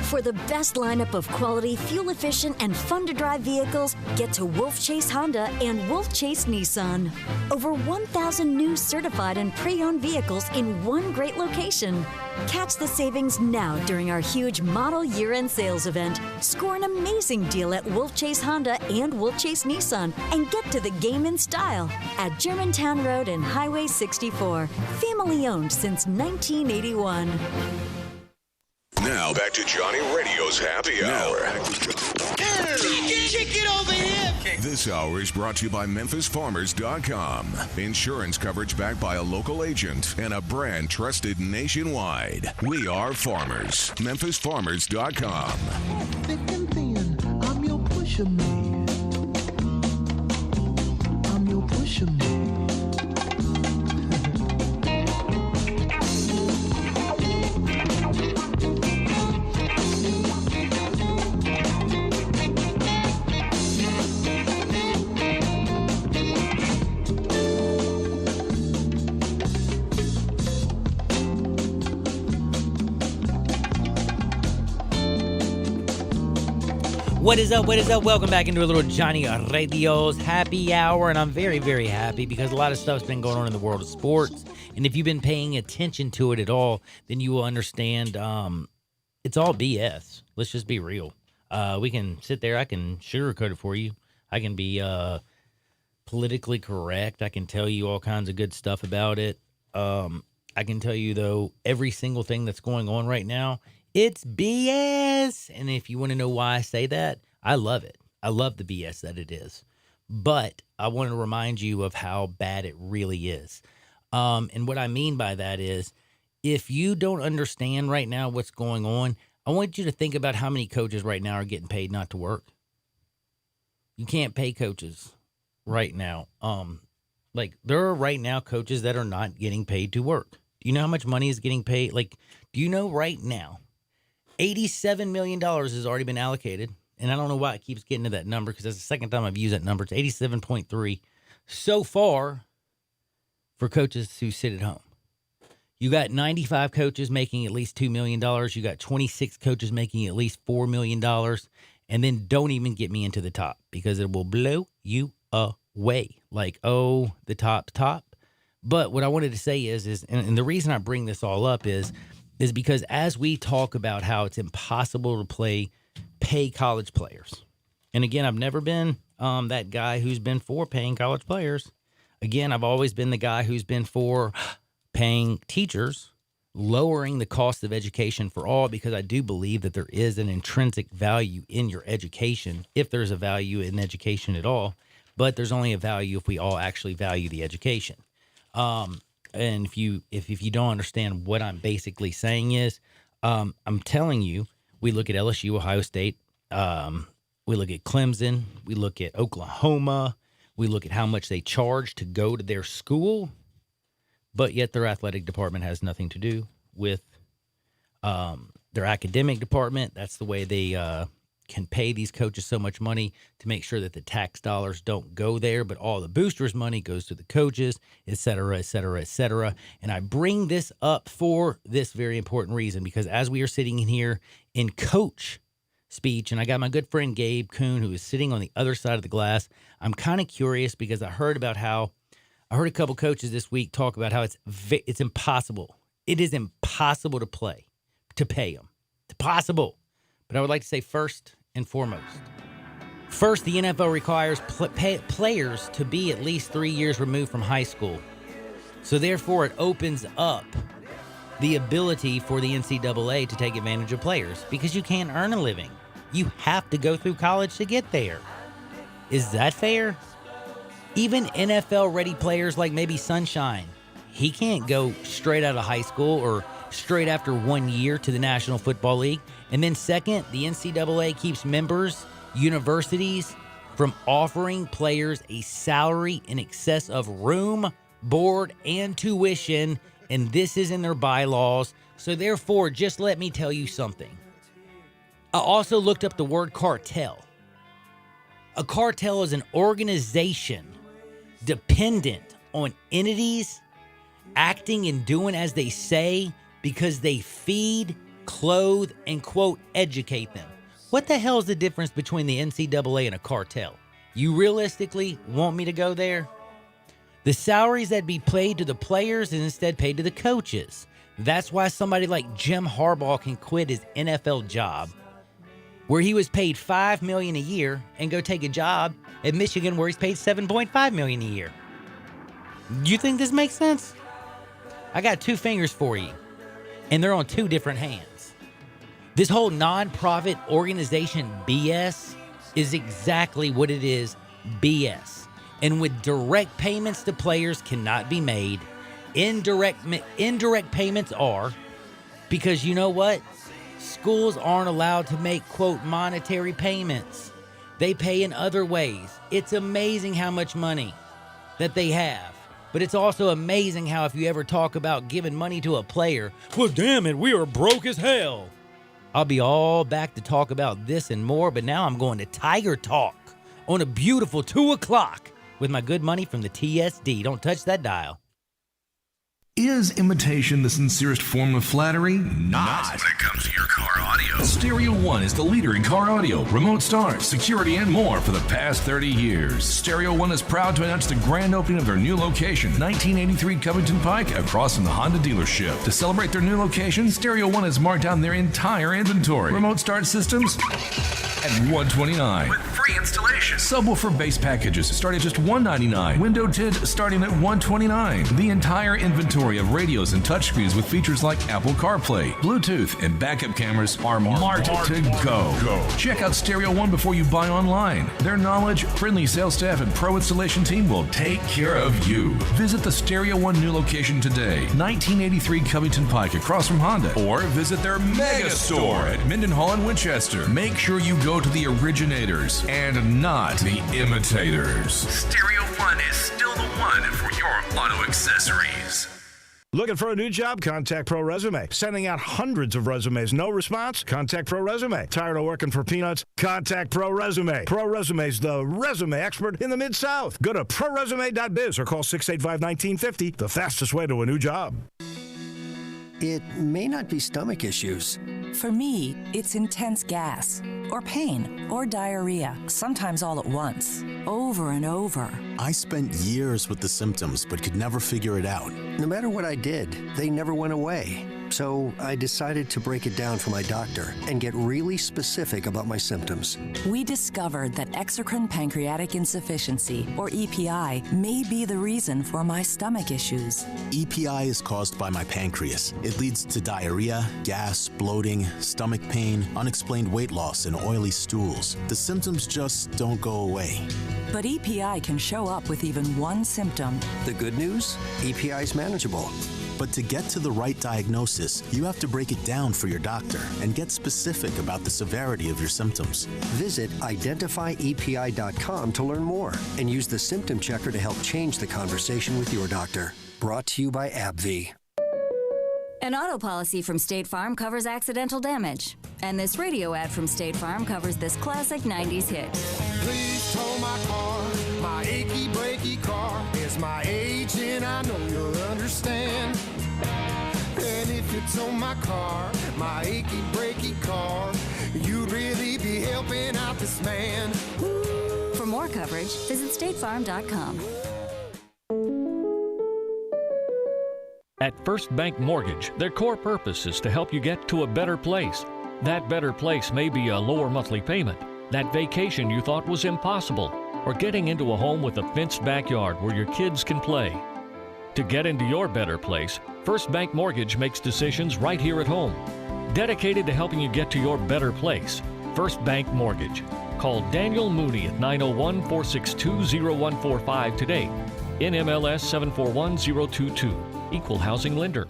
For the best lineup of quality, fuel-efficient, and fun-to-drive vehicles, get to Wolf Chase Honda and Wolf Chase Nissan. Over 1,000 new certified and pre-owned vehicles in one great location. Catch the savings now during our huge model year-end sales event. Score an amazing deal at Wolf Chase Honda and Wolf Chase Nissan and get to the game in style at Germantown Road and Highway 64. Family owned since 1981. Now back to Johnny Radio's Happy Hour. Kick it over here. This hour is brought to you by MemphisFarmers.com. Insurance coverage backed by a local agent and a brand trusted nationwide. We are farmers. MemphisFarmers.com. Thick and thin, I'm your pusher man. I'm your pusher man. What is up? What is up? Welcome back into a little Johnny Radio's Happy Hour, and I'm very, very happy because a lot of stuff's been going on in the world of sports, and if you've been paying attention to it at all, then you will understand it's all BS. Let's just be real. We can sit there. I can sugarcoat it for you. I can be politically correct. I can tell you all kinds of good stuff about it. I can tell you, though, every single thing that's going on right now, it's BS. And if you want to know why I say that, I love it. I love the BS that it is. But I want to remind you of how bad it really is. And what I mean by that is, if you don't understand right now what's going on, I want you to think about how many coaches right now are getting paid not to work. You can't pay coaches right now. Like, there are right now coaches that are not getting paid to work. Do you know how much money is getting paid? Like, do you know right now, $87 million has already been allocated. And I don't know why it keeps getting to that number, because that's the second time I've used that number. It's 87.3 so far for coaches who sit at home. You got 95 coaches making at least $2 million. You got 26 coaches making at least $4 million. And then don't even get me into the top, because it will blow you away. Like, oh, the top. But what I wanted to say is and the reason I bring this all up is because as we talk about how it's impossible to pay college players. And again, I've never been that guy who's been for paying college players. Again, I've always been the guy who's been for paying teachers, lowering the cost of education for all, because I do believe that there is an intrinsic value in your education, if there's a value in education at all. But there's only a value if we all actually value the education. And if you don't understand what I'm basically saying is, I'm telling you, we look at LSU, Ohio State, we look at Clemson, we look at Oklahoma, we look at how much they charge to go to their school, but yet their athletic department has nothing to do with their academic department. That's the way they can pay these coaches so much money to make sure that the tax dollars don't go there, but all the boosters' money goes to the coaches, et cetera, et cetera, et cetera. And I bring this up for this very important reason, because as we are sitting in here in coach speech, and I got my good friend Gabe Kuhn, who is sitting on the other side of the glass, I'm kind of curious because I heard a couple coaches this week talk about how it's impossible. It is impossible to pay them. It's possible. But I would like to say first and foremost, the NFL requires players to be at least 3 years removed from high school. So therefore, it opens up the ability for the NCAA to take advantage of players, because you can't earn a living. You have to go through college to get there. Is that fair? Even NFL-ready players like maybe Sunshine, he can't go straight out of high school or straight after 1 year to the National Football League. And then second, the NCAA keeps members, universities, from offering players a salary in excess of room, board, and tuition. And this is in their bylaws. So therefore, just let me tell you something. I also looked up the word cartel. A cartel is an organization dependent on entities acting and doing as they say because they feed clothe, and, quote, educate them. What the hell is the difference between the NCAA and a cartel? You realistically want me to go there? The salaries that be paid to the players is instead paid to the coaches. That's why somebody like Jim Harbaugh can quit his NFL job, where he was paid $5 million a year, and go take a job at Michigan where he's paid $7.5 million a year. You think this makes sense? I got 2 fingers for you, and they're on 2 different hands. This whole non-profit organization BS is exactly what it is, BS. And with direct payments to players cannot be made, indirect payments are, because you know what? Schools aren't allowed to make, quote, monetary payments. They pay in other ways. It's amazing how much money that they have. But it's also amazing how if you ever talk about giving money to a player, well, damn it, we are broke as hell. I'll be all back to talk about this and more, but now I'm going to Tiger Talk on a beautiful 2 o'clock with my good money from the TSD. Don't touch that dial. Is imitation the sincerest form of flattery? Not when it comes to your car audio. Stereo One is the leader in car audio, remote start, security, and more for the past 30 years. Stereo One is proud to announce the grand opening of their new location, 1983 Covington Pike, across from the Honda dealership. To celebrate their new location, Stereo One has marked down their entire inventory. Remote start systems at $129 with free installation. Subwoofer base packages start at just $199. Window tint starting at $129. The entire inventory of radios and touchscreens with features like Apple CarPlay, Bluetooth, and backup cameras are marked to go. Check out Stereo One before you buy online. Their knowledge, friendly sales staff, and pro installation team will take care of you. Visit the Stereo One new location today, 1983 Covington Pike, across from Honda, or visit their mega store at Mendenhall and Winchester. Make sure you go to the originators and not the imitators. Stereo One is still the one for your auto accessories. Looking for a new job? Contact Pro Resume. Sending out hundreds of resumes. No response? Contact Pro Resume. Tired of working for peanuts? Contact Pro Resume. Pro Resume's the resume expert in the Mid-South. Go to ProResume.biz or call 685-1950. The fastest way to a new job. It may not be stomach issues. For me, it's intense gas, or pain, or diarrhea, sometimes all at once, over and over. I spent years with the symptoms, but could never figure it out. No matter what I did, they never went away. So I decided to break it down for my doctor and get really specific about my symptoms. We discovered that exocrine pancreatic insufficiency, or EPI, may be the reason for my stomach issues. EPI is caused by my pancreas. It leads to diarrhea, gas, bloating, stomach pain, unexplained weight loss, and oily stools. The symptoms just don't go away. But EPI can show up with even one symptom. The good news? EPI is manageable. But to get to the right diagnosis, you have to break it down for your doctor and get specific about the severity of your symptoms. Visit identifyepi.com to learn more and use the symptom checker to help change the conversation with your doctor. Brought to you by AbbVie. An auto policy from State Farm covers accidental damage. And this radio ad from State Farm covers this classic 90s hit. Please tow my car, my achy breaky car. It's my age and I know you'll understand. And if you tow my car, my achy breaky car, you'd really be helping out this man. For more coverage, visit statefarm.com. At First Bank Mortgage, their core purpose is to help you get to a better place. That better place may be a lower monthly payment, that vacation you thought was impossible, or getting into a home with a fenced backyard where your kids can play. To get into your better place, First Bank Mortgage makes decisions right here at home. Dedicated to helping you get to your better place, First Bank Mortgage. Call Daniel Mooney at 901-462-0145 today. NMLS 741022. Equal housing lender.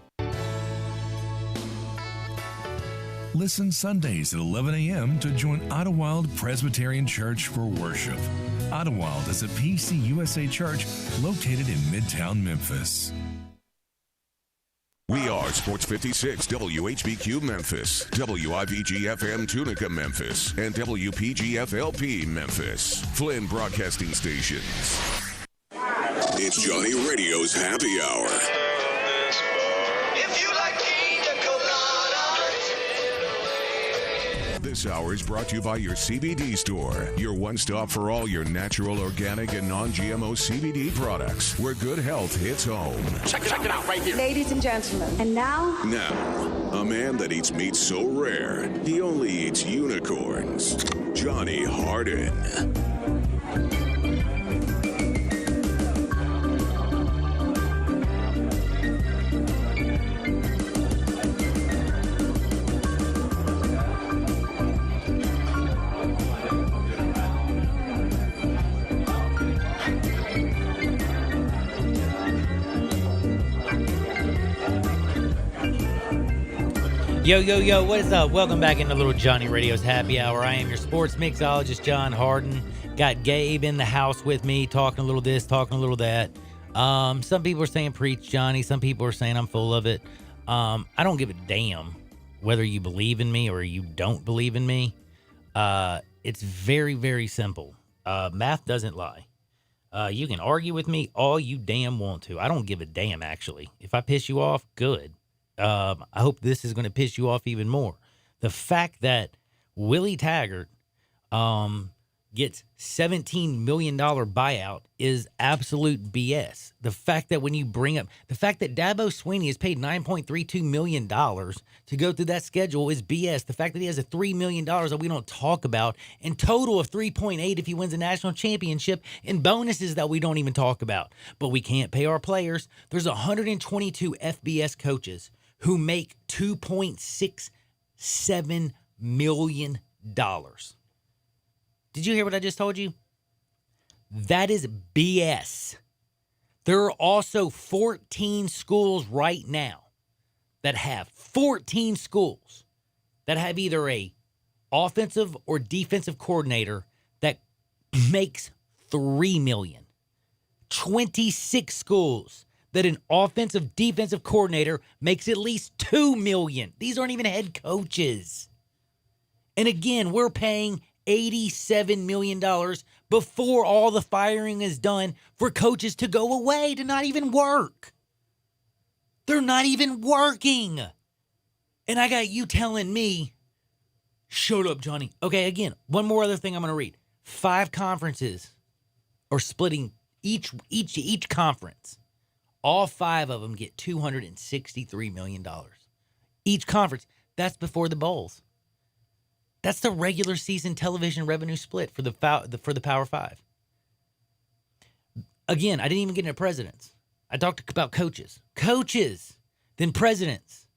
Listen Sundays at 11 a.m. to join Idlewild Presbyterian Church for worship. Idlewild is a PCUSA church located in Midtown Memphis. We are Sports 56 WHBQ Memphis, WIVG-FM Tunica Memphis, and WPG-FLP Memphis. Flynn Broadcasting Stations. It's Johnny Radio's Happy Hour. If you like pina coladas This hour is brought to you by your CBD store, your one stop for all your natural, organic, and non-GMO CBD products, where good health hits home. Check it out right here. Ladies and gentlemen. And now? Now, a man that eats meat so rare, he only eats unicorns. Johnny Harden. Yo, what is up? Welcome back into Little Johnny Radio's Happy Hour. I am your sports mixologist, John Harden. Got Gabe in the house with me, talking a little this, talking a little that. Some people are saying preach, Johnny. Some people are saying I'm full of it. I don't give a damn whether you believe in me or you don't believe in me. It's very, very simple. Math doesn't lie. You can argue with me all you damn want to. I don't give a damn, actually. If I piss you off, good. I hope this is going to piss you off even more. The fact that Willie Taggart gets $17 million buyout is absolute BS. The fact that when you bring up the fact that Dabo Swinney is paid $9.32 million to go through that schedule is BS. The fact that he has a $3 million that we don't talk about, and total of $3.8 if he wins a national championship, and bonuses that we don't even talk about. But we can't pay our players. There's 122 FBS coaches who make $2.67 million. Did you hear what I just told you? That is BS. There are also 14 schools right now that have 14 schools that have either a offensive or defensive coordinator that makes $3 million. 26 schools that an offensive defensive coordinator makes at least $2 million. These aren't even head coaches. And again, we're paying $87 million before all the firing is done for coaches to go away, to not even work. They're not even working. And I got you telling me, shut up, Johnny. Okay, again, one more other thing I'm going to read. 5 conferences are splitting each conference. All 5 of them get $263 million. Each conference. That's before the bowls. That's the regular season television revenue split for the Power 5. Again, I didn't even get into presidents. I talked about coaches. Coaches, then presidents.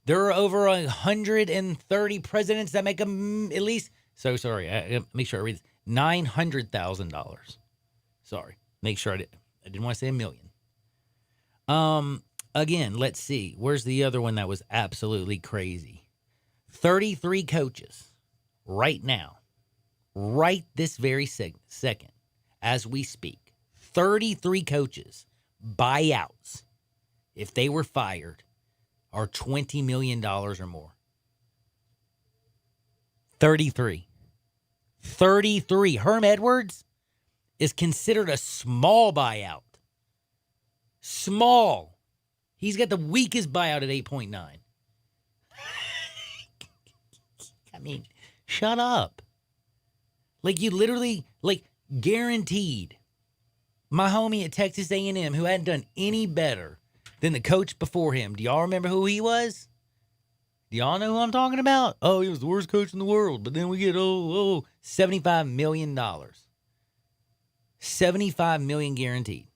There are over 130 presidents that make at least, make sure I read this, $900,000. Sorry, make sure I didn't want to say $1 million. Again, let's see. Where's the other one that was absolutely crazy? 33 coaches right now, right this very second, as we speak. 33 coaches, buyouts, if they were fired, are $20 million or more. 33. Herm Edwards is considered a small buyout. Small. He's got the weakest buyout at 8.9. I mean, shut up. Like, you literally, guaranteed. My homie at Texas A&M, who hadn't done any better than the coach before him. Do y'all remember who he was? Do y'all know who I'm talking about? Oh, he was the worst coach in the world. But then we get, $75 million. $75 million guaranteed.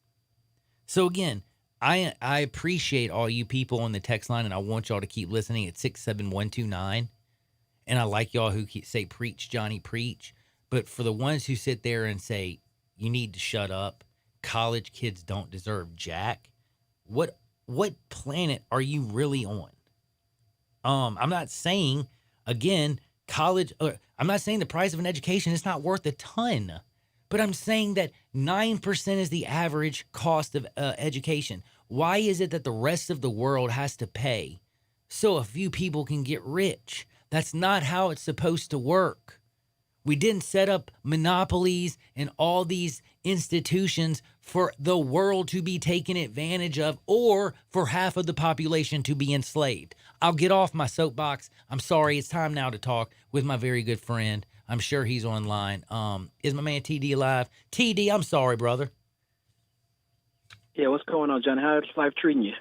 So again, I appreciate all you people on the text line, and I want y'all to keep listening at 67129. And I like y'all who say, preach, Johnny, preach. But for the ones who sit there and say, you need to shut up, college kids don't deserve jack, what planet are you really on? I'm not saying, again, I'm not saying the price of an education is not worth a ton. But I'm saying that 9% is the average cost of education. Why is it that the rest of the world has to pay so a few people can get rich? That's not how it's supposed to work. We didn't set up monopolies and all these institutions for the world to be taken advantage of or for half of the population to be enslaved. I'll get off my soapbox. I'm sorry. It's time now to talk with my very good friend. I'm sure he's online. Is my man TD alive? TD, I'm sorry, brother. Yeah, what's going on, Johnny? How's life treating you?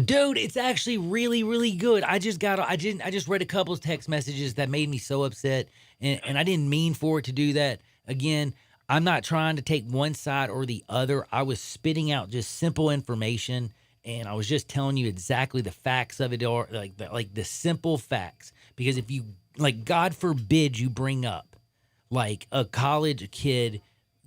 Dude, it's actually really, really good. I just read a couple of text messages that made me so upset, and I didn't mean for it to do that. Again, I'm not trying to take one side or the other. I was spitting out just simple information, and I was just telling you exactly the facts of it, or like the simple facts. Because if you, like, God forbid you bring up like a college kid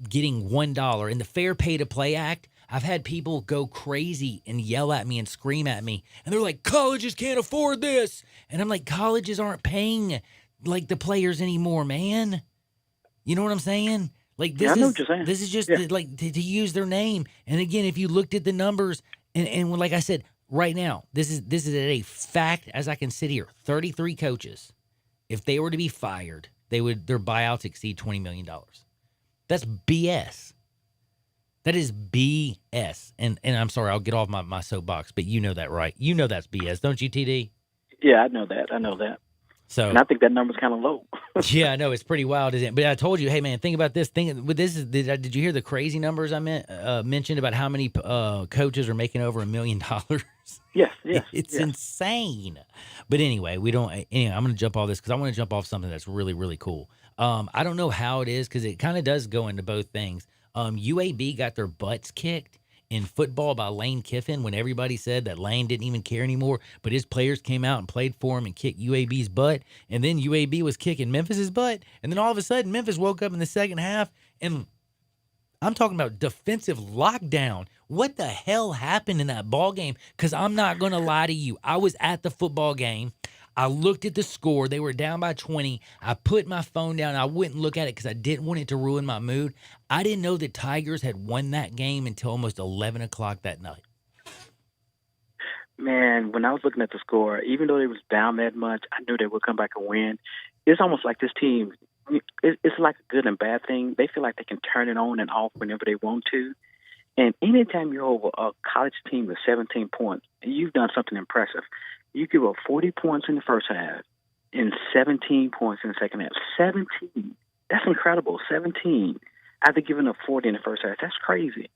getting $1 in the Fair Pay to Play Act, I've had people go crazy and yell at me and scream at me. And they're like, colleges can't afford this. And I'm like, colleges aren't paying like the players anymore, man. You know what I'm saying? Like, this this is just like to use their name. And again, if you looked at the numbers and like I said, right now, this is a fact as I can sit here. 33 coaches, if they were to be fired, their buyouts exceed $20 million. That's BS. That is BS. And I'm sorry, I'll get off my soapbox, but you know that, right? You know that's BS, don't you, TD? Yeah, I know that. So, and I think that number's kind of low. Yeah, I know. It's pretty wild, isn't it? But I told you, hey, man, think about this. Did you hear the crazy numbers I mentioned about how many coaches are making over $1 million? Yes. It's insane. But anyway, I'm going to jump off this because I want to jump off something that's really, really cool. I don't know how it is because it kind of does go into both things. UAB got their butts kicked in football by Lane Kiffin when everybody said that Lane didn't even care anymore, but his players came out and played for him and kicked UAB's butt, and then UAB was kicking Memphis's butt, and then all of a sudden Memphis woke up in the second half, and I'm talking about defensive lockdown. What the hell happened in that ball game? Because I'm not going to lie to you. I was at the football game. I looked at the score. They were down by 20. I put my phone down. I wouldn't look at it because I didn't want it to ruin my mood. I didn't know the Tigers had won that game until almost 11 o'clock that night. Man, when I was looking at the score, even though they was down that much, I knew they would come back and win. It's almost like this team, it's like a good and bad thing. They feel like they can turn it on and off whenever they want to. And anytime you're over a college team with 17 points, and you've done something impressive, you give up 40 points in the first half and 17 points in the second half. 17. That's incredible. 17 after giving up 40 in the first half. That's crazy.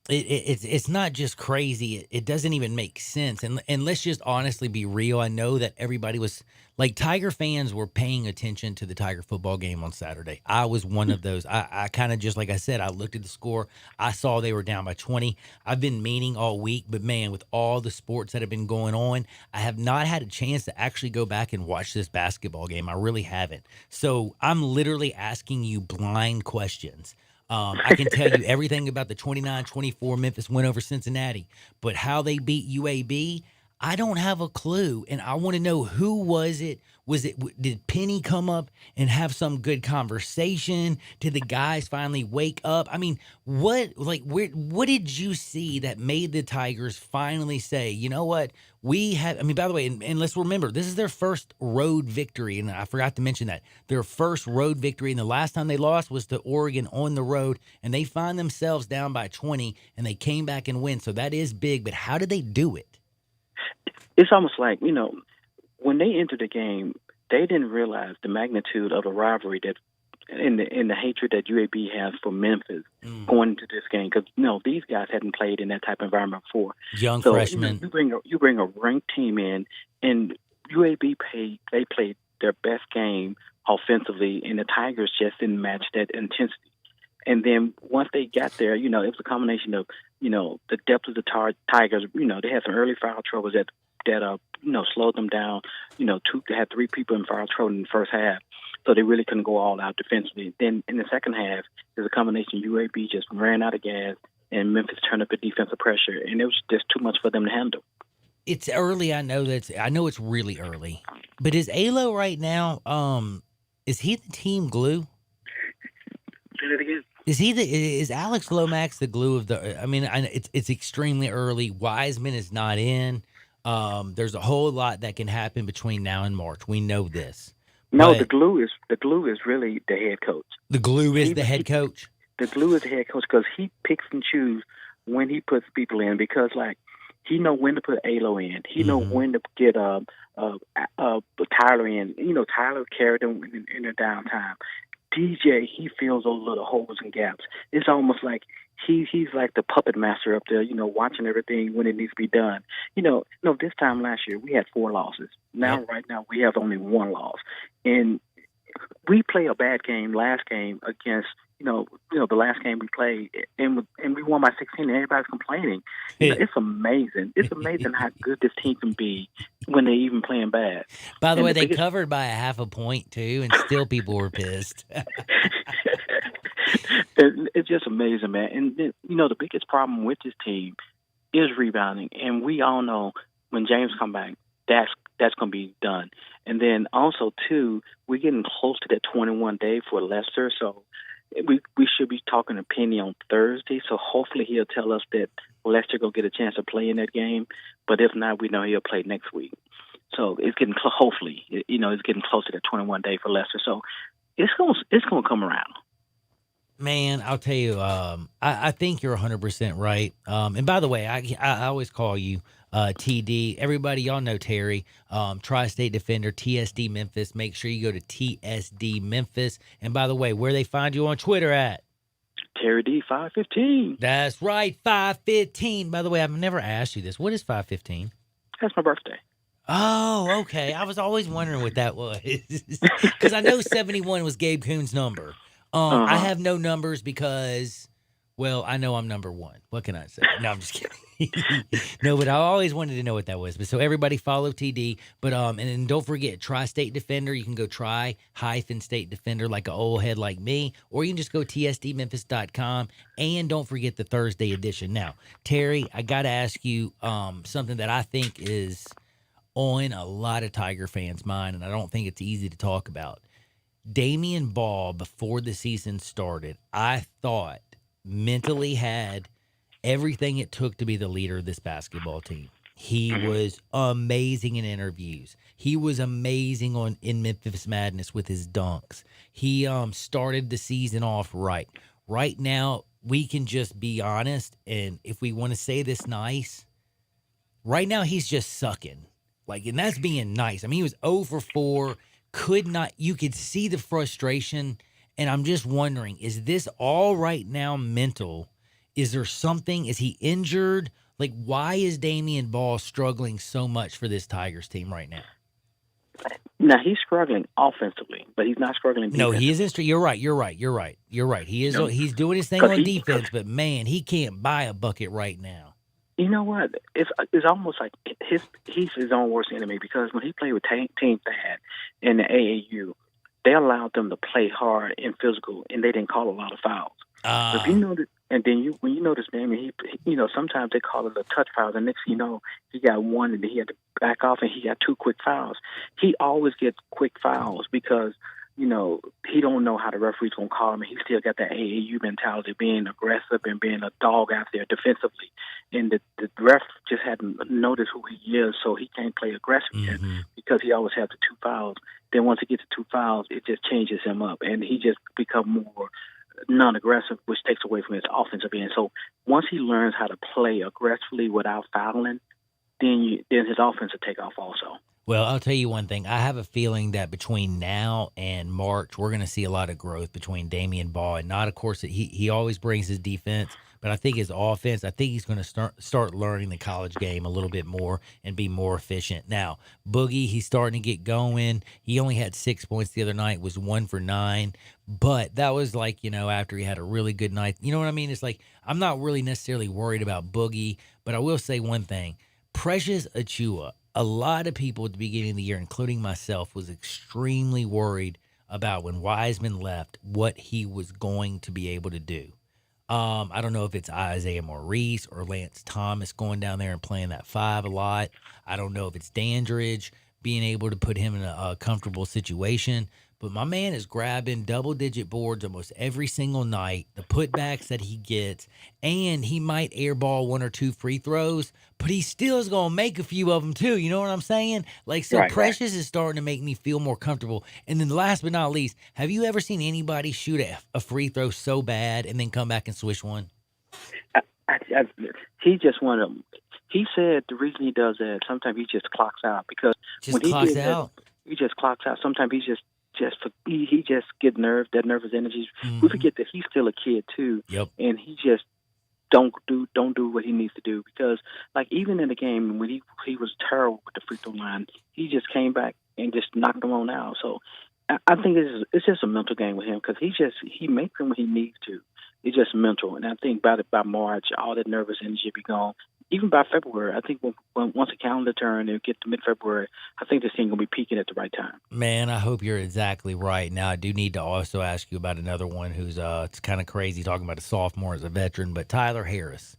It's not just crazy. It doesn't even make sense. And let's just honestly be real. I know that everybody was like Tiger fans were paying attention to the Tiger football game on Saturday. I was one of those. I kind of just like I said, I looked at the score. I saw they were down by 20. I've been meaning all week, but man, with all the sports that have been going on, I have not had a chance to actually go back and watch this basketball game. I really haven't. So I'm literally asking you blind questions. I can tell you everything about the 29-24 Memphis win over Cincinnati, but how they beat UAB, I don't have a clue. And I want to know who was it? Did Penny come up and have some good conversation? Did the guys finally wake up? I mean, what did you see that made the Tigers finally say, you know what? By the way, and let's remember, this is their first road victory. And I forgot to mention that. Their first road victory. And the last time they lost was to Oregon on the road. And they find themselves down by 20 and they came back and win. So that is big. But how did they do it? It's almost like, when they entered the game, they didn't realize the magnitude of the rivalry that in the hatred that UAB has for Memphis going into this game. Because these guys hadn't played in that type of environment before. Young freshmen. You bring a ranked team in, and UAB played their best game offensively, and the Tigers just didn't match that intensity. And then once they got there, it was a combination of the depth of the Tigers. They had some early foul troubles that slowed them down. They had 3 people in foul trouble in the first half, so they really couldn't go all out defensively. Then in the second half, there's a combination. UAB just ran out of gas, and Memphis turned up the defensive pressure, and it was just too much for them to handle. It's early. I know it's really early. But is Alo right now? Is he the team glue? Say that again. Is Alex Lomax the glue of the? I mean, it's extremely early. Wiseman is not in. There's a whole lot that can happen between now and March. We know this. No, the glue is really the head coach. The glue is the head coach. the glue is the head coach because he picks and chooses when he puts people in because, like, he know when to put Alo in. He know when to get Tyler in. You know, Tyler carried them in their downtime. DJ, he fills those little holes and gaps. It's almost like he's like the puppet master up there, you know, watching everything when it needs to be done. You know, this time last year we had 4 losses. Now, right now, we have only 1 loss. And we play a bad game last game against, you know, the last game we played, and we won by 16, and everybody's complaining. You know, it's amazing. It's amazing how good this team can be when they're even playing bad. By the way, they covered by a half a point, too, and still people were pissed. It's just amazing, man. And, you know, the biggest problem with this team is rebounding, and we all know when James come back, that's going to be done. And then also, too, we're getting close to that 21 day for Lester, so we should be talking to Penny on Thursday, so hopefully he'll tell us that Lester will get a chance to play in that game. But if not, we know he'll play next week. So it's getting hopefully, you know, it's getting close to that 21 day for Lester. So it's going to come around. Man, I'll tell you, I think you're 100% right. And by the way, I always call you TD. Everybody, y'all know Terry, Tri-State Defender, TSD Memphis. Make sure you go to TSD Memphis. And by the way, where they find you on Twitter at? Terry D 515. That's right, 515. By the way, I've never asked you this. What is 515? That's my birthday. Oh, okay. I was always wondering what that was. Because I know 71 was Gabe Kuhn's number. I have no numbers because, well, I know I'm number 1. What can I say? No, I'm just kidding. No, but I always wanted to know what that was. But so everybody follow TD. But and then don't forget, Tri-State Defender. You can go Tri-State Defender like an old head like me, or you can just go tsdmemphis.com. And don't forget the Thursday edition. Now, Terry, I got to ask you something that I think is on a lot of Tiger fans' mind, and I don't think it's easy to talk about. Damian Ball, before the season started, I thought mentally had everything it took to be the leader of this basketball team. He was amazing in interviews. He was amazing in Memphis Madness with his dunks. He started the season off right. Right now, we can just be honest, and if we want to say this nice, right now he's just sucking. And that's being nice. I mean, he was 0 for 4. You could see the frustration, and I'm just wondering, is this all right now mental? Is there something? Is he injured? Why is Damian Ball struggling so much for this Tigers team right now? Now, he's struggling offensively, but he's not struggling defensively. No, he is. You're right. He is. No. He's doing his thing on defense, but, man, he can't buy a bucket right now. You know what? It's almost like he's his own worst enemy because when he played with Team Thad in the AAU, they allowed them to play hard and physical, and they didn't call a lot of fouls. If you know that, and then when you notice Damian, he sometimes they call it a touch foul. The next thing you know, he got 1, and then he had to back off, and he got 2 quick fouls. He always gets quick fouls because he don't know how the referee's going to call him, and he still got that AAU mentality, being aggressive and being a dog out there defensively. And the ref just hadn't noticed who he is, so he can't play aggressive yet because he always has the 2 fouls. Then once he gets the 2 fouls, it just changes him up, and he just become more non-aggressive, which takes away from his offensive end. So once he learns how to play aggressively without fouling, then his offense will take off also. Well, I'll tell you one thing. I have a feeling that between now and March, we're going to see a lot of growth between Damian Ball. And not, of course, that he always brings his defense, but I think his offense, I think he's going to start learning the college game a little bit more and be more efficient. Now, Boogie, he's starting to get going. He only had 6 points the other night, was 1 for 9. But that was after he had a really good night. You know what I mean? It's I'm not really necessarily worried about Boogie, but I will say one thing. Precious Achiuwa. A lot of people at the beginning of the year, including myself, was extremely worried about when Wiseman left, what he was going to be able to do. I don't know if it's Isaiah Maurice or Lance Thomas going down there and playing that 5 a lot. I don't know if it's Dandridge being able to put him in a comfortable situation. but my man is grabbing double-digit boards almost every single night, the putbacks that he gets, and he might airball 1 or 2 free throws, but he still is going to make a few of them too. You know what I'm saying? Like, so Right, Precious is starting to make me feel more comfortable. And then last but not least, have you ever seen anybody shoot a free throw so bad and then come back and swish one? He just one of them. He said the reason he does that, sometimes he just clocks out because Just clocks out? He just clocks out. Sometimes he just get that nervous energy. We forget that he's still a kid too. Yep. And he just don't do what he needs to do because, like, even in the game when he was terrible with the free throw line, he just came back and just knocked them on out. So I think it's just a mental game with him because he makes them when he needs to. It's just mental, and I think by March, all that nervous energy will be gone. Even by February, I think once the calendar turns and get to mid-February, I think this thing will be peaking at the right time. Man, I hope you're exactly right. Now, I do need to also ask you about another one who's it's kind of crazy talking about a sophomore as a veteran, but Tyler Harris.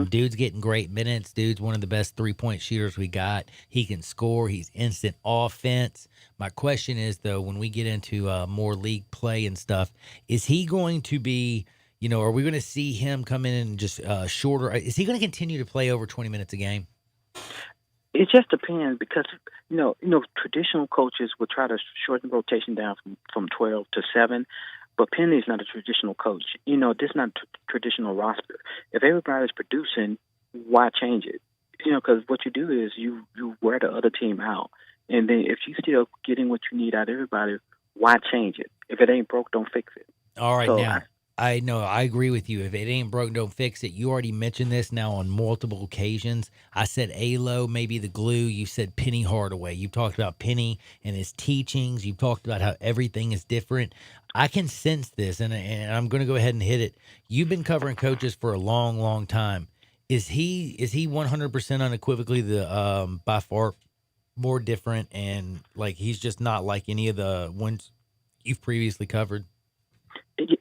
Dude's getting great minutes. Dude's one of the best three-point shooters we got. He can score. He's instant offense. My question is, though, when we get into more league play and stuff, is he going to be – are we going to see him come in and just shorter? Is he going to continue to play over 20 minutes a game? It just depends because, traditional coaches will try to shorten the rotation down from 12 to 7, but Penny's not a traditional coach. This is not a traditional roster. If everybody's producing, why change it? Because what you do is you wear the other team out. And then if you still getting what you need out of everybody, why change it? If it ain't broke, don't fix it. All right, now. I know. I agree with you. If it ain't broke, don't fix it. You already mentioned this now on multiple occasions. I said Alo, maybe the glue. You said Penny Hardaway. You've talked about Penny and his teachings. You've talked about how everything is different. I can sense this, and I'm going to go ahead and hit it. You've been covering coaches for a long, long time. Is he 100% unequivocally the by far more different, and like he's just not like any of the ones you've previously covered?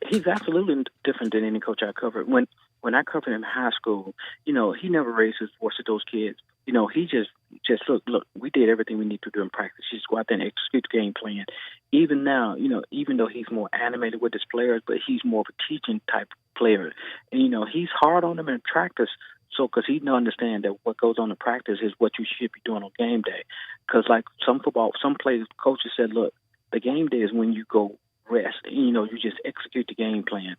He's absolutely different than any coach I covered. When I covered him in high school, he never raised his voice to those kids. He just look, we did everything we need to do in practice. Just go out there and execute the game plan. Even now, even though he's more animated with his players, but he's more of a teaching type player. And, he's hard on them in practice. So, because he understand that what goes on in practice is what you should be doing on game day. Because like some coaches said, look, the game day is when you go rest. You just execute the game plan.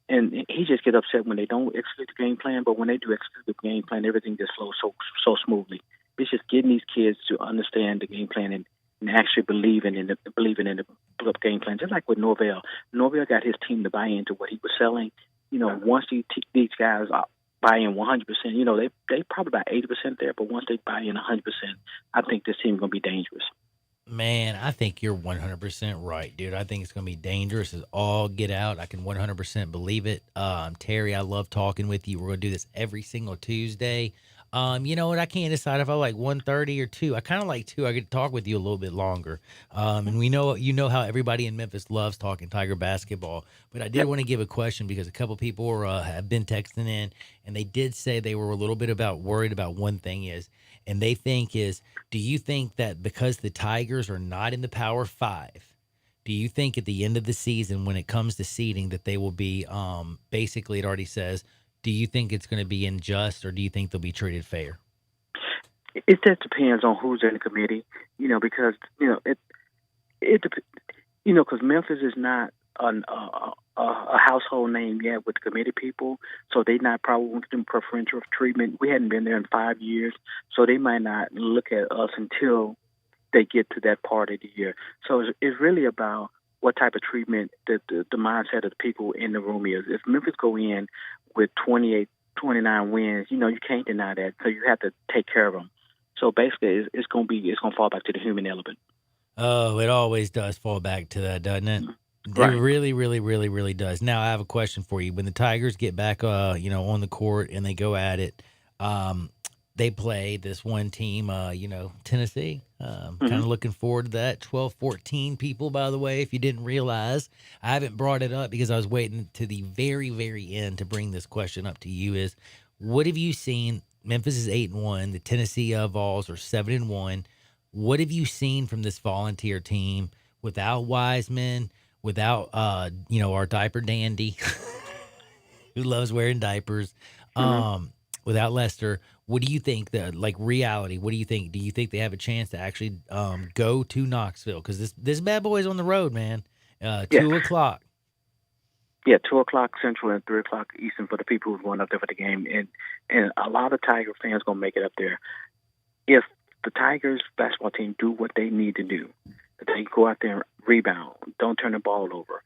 And he just get upset when they don't execute the game plan, but when they do execute the game plan, everything just flows so smoothly. It's just getting these kids to understand the game plan and actually believing in the game plan. Just like with Norvell. Norvell got his team to buy into what he was selling. Once these guys buy in 100%, they probably about 80% there, but once they buy in 100%, I think this team is going to be dangerous. Man, I think you're 100% right, dude. I think it's going to be dangerous as all get out. I can 100% believe it. Terry, I love talking with you. We're going to do this every single Tuesday. You know what? I can't decide if I like 1:30 or 2. I kind of like 2. I get to talk with you a little bit longer. And we know how everybody in Memphis loves talking Tiger basketball. But I did want to give a question because a couple people have been texting in, and they did say they were a little bit worried about one thing and they think do you think that because the Tigers are not in the Power 5, do you think at the end of the season when it comes to seeding that they will be basically it already says, do you think it's going to be unjust or do you think they'll be treated fair? It just depends on who's in the committee, because, because Memphis is not a household name yet with the committee people, so they not probably want to do preferential treatment. We hadn't been there in 5 years, so they might not look at us until they get to that part of the year. So it's really about what type of treatment that the mindset of the people in the room is. If Memphis go in with 28, 29 wins, you can't deny that, so you have to take care of them. So basically, it's going to fall back to the human element. Oh, it always does fall back to that, doesn't it? Right. It really, really, really, really does. Now, I have a question for you. When the Tigers get back, on the court and they go at it, they play this one team, Tennessee. Kind of looking forward to that. 12-14 people, by the way, if you didn't realize. I haven't brought it up because I was waiting to the very, very end to bring this question up to you is, what have you seen? Memphis is 8-1. The Tennessee Vols are 7-1. What have you seen from this Volunteer team? without Wiseman, without our diaper dandy who loves wearing diapers, without Lester, what do you think reality? What do you think? Do you think they have a chance to actually go to Knoxville? Because this bad boy is on the road, man. 2 o'clock. Yeah, 2 o'clock Central and 3 o'clock Eastern for the people who's going up there for the game. And a lot of Tiger fans going to make it up there. If the Tigers basketball team do what they need to do, that they go out there and rebound, don't turn the ball over,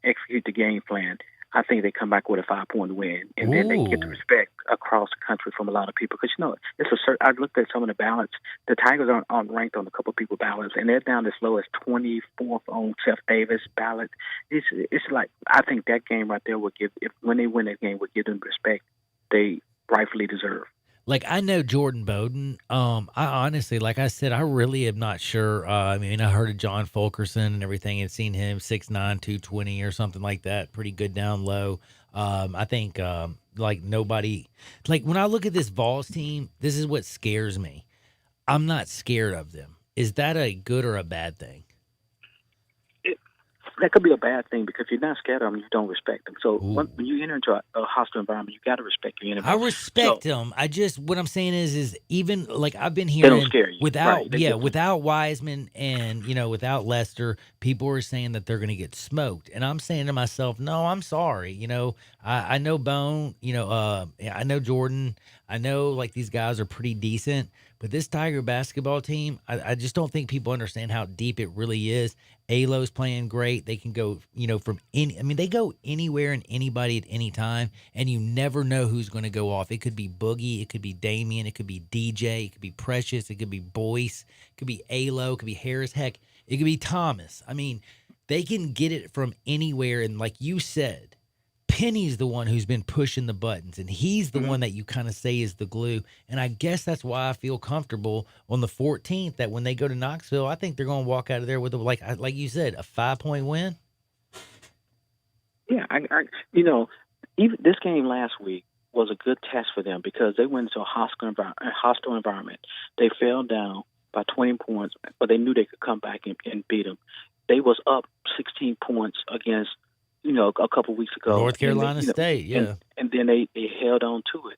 execute the game plan, I think they come back with a 5-point win. And then they get the respect across the country from a lot of people. Because, I looked at some of the ballots. The Tigers aren't ranked on a couple of people's ballots, and they're down as low as 24th on Seth Davis' ballot. It's like, I think that game right there when they win that game, would give them the respect they rightfully deserve. Like, I know Jordan Bowden. I honestly, like I said, I really am not sure. I heard of John Fulkerson and everything and seen him 6'9", 220 or something like that. Pretty good down low. I think, nobody, when I look at this Vols team, this is what scares me. I'm not scared of them. Is that a good or a bad thing? That could be a bad thing because if you're not scared of them, you don't respect them. So when you enter into a hostile environment, you got to respect your enemy. I respect them. What I'm saying is even I've been hearing they don't scare you. Without Wiseman and without Lester, people are saying that they're going to get smoked, and I'm saying to myself, no, I'm sorry. I know Bone. I know Jordan. I know these guys are pretty decent, but this Tiger basketball team, I just don't think people understand how deep it really is. Alo's playing great. They can go, they go anywhere and anybody at any time, and you never know who's going to go off. It could be Boogie, it could be Damian, it could be DJ, it could be Precious, it could be Boyce, it could be Alo, it could be Harris, heck, it could be Thomas. They can get it from anywhere, and like you said, Penny's the one who's been pushing the buttons, and he's the one that you kind of say is the glue. And I guess that's why I feel comfortable on the 14th that when they go to Knoxville, I think they're going to walk out of there with, like you said, a 5-point win. Yeah, even this game last week was a good test for them because they went into a hostile environment. They fell down by 20 points, but they knew they could come back and beat them. They was up 16 points against a couple weeks ago. North Carolina State, yeah. And then they held on to it.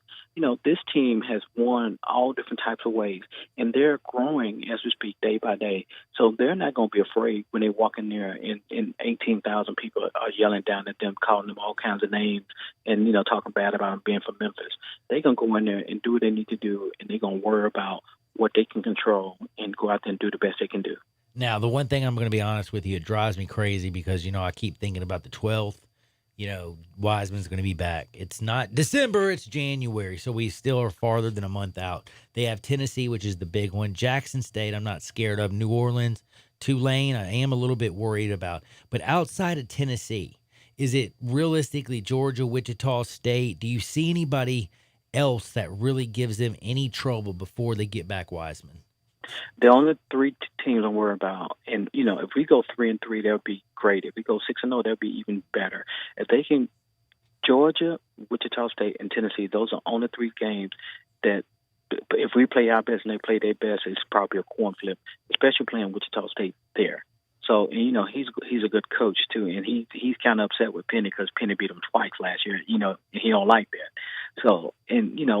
This team has won all different types of ways, and they're growing as we speak day by day. So they're not going to be afraid when they walk in there and 18,000 people are yelling down at them, calling them all kinds of names and, talking bad about them being from Memphis. They're going to go in there and do what they need to do, and they're going to worry about what they can control and go out there and do the best they can do. Now, the one thing I'm going to be honest with you, it drives me crazy because, I keep thinking about the 12th. Wiseman's going to be back. It's not December, it's January, so we still are farther than a month out. They have Tennessee, which is the big one. Jackson State, I'm not scared of. New Orleans, Tulane, I am a little bit worried about. But outside of Tennessee, is it realistically Georgia, Wichita State? Do you see anybody else that really gives them any trouble before they get back Wiseman? The only three teams I'm worried about, and if we go 3-3, that would be great. If we go 6-0, that would be even better. If they can, Georgia, Wichita State, and Tennessee, those are only 3 games that, if we play our best and they play their best, it's probably a coin flip, especially playing Wichita State there. So, and he's a good coach too, and he's kind of upset with Penny because Penny beat him twice last year. And he don't like that. So,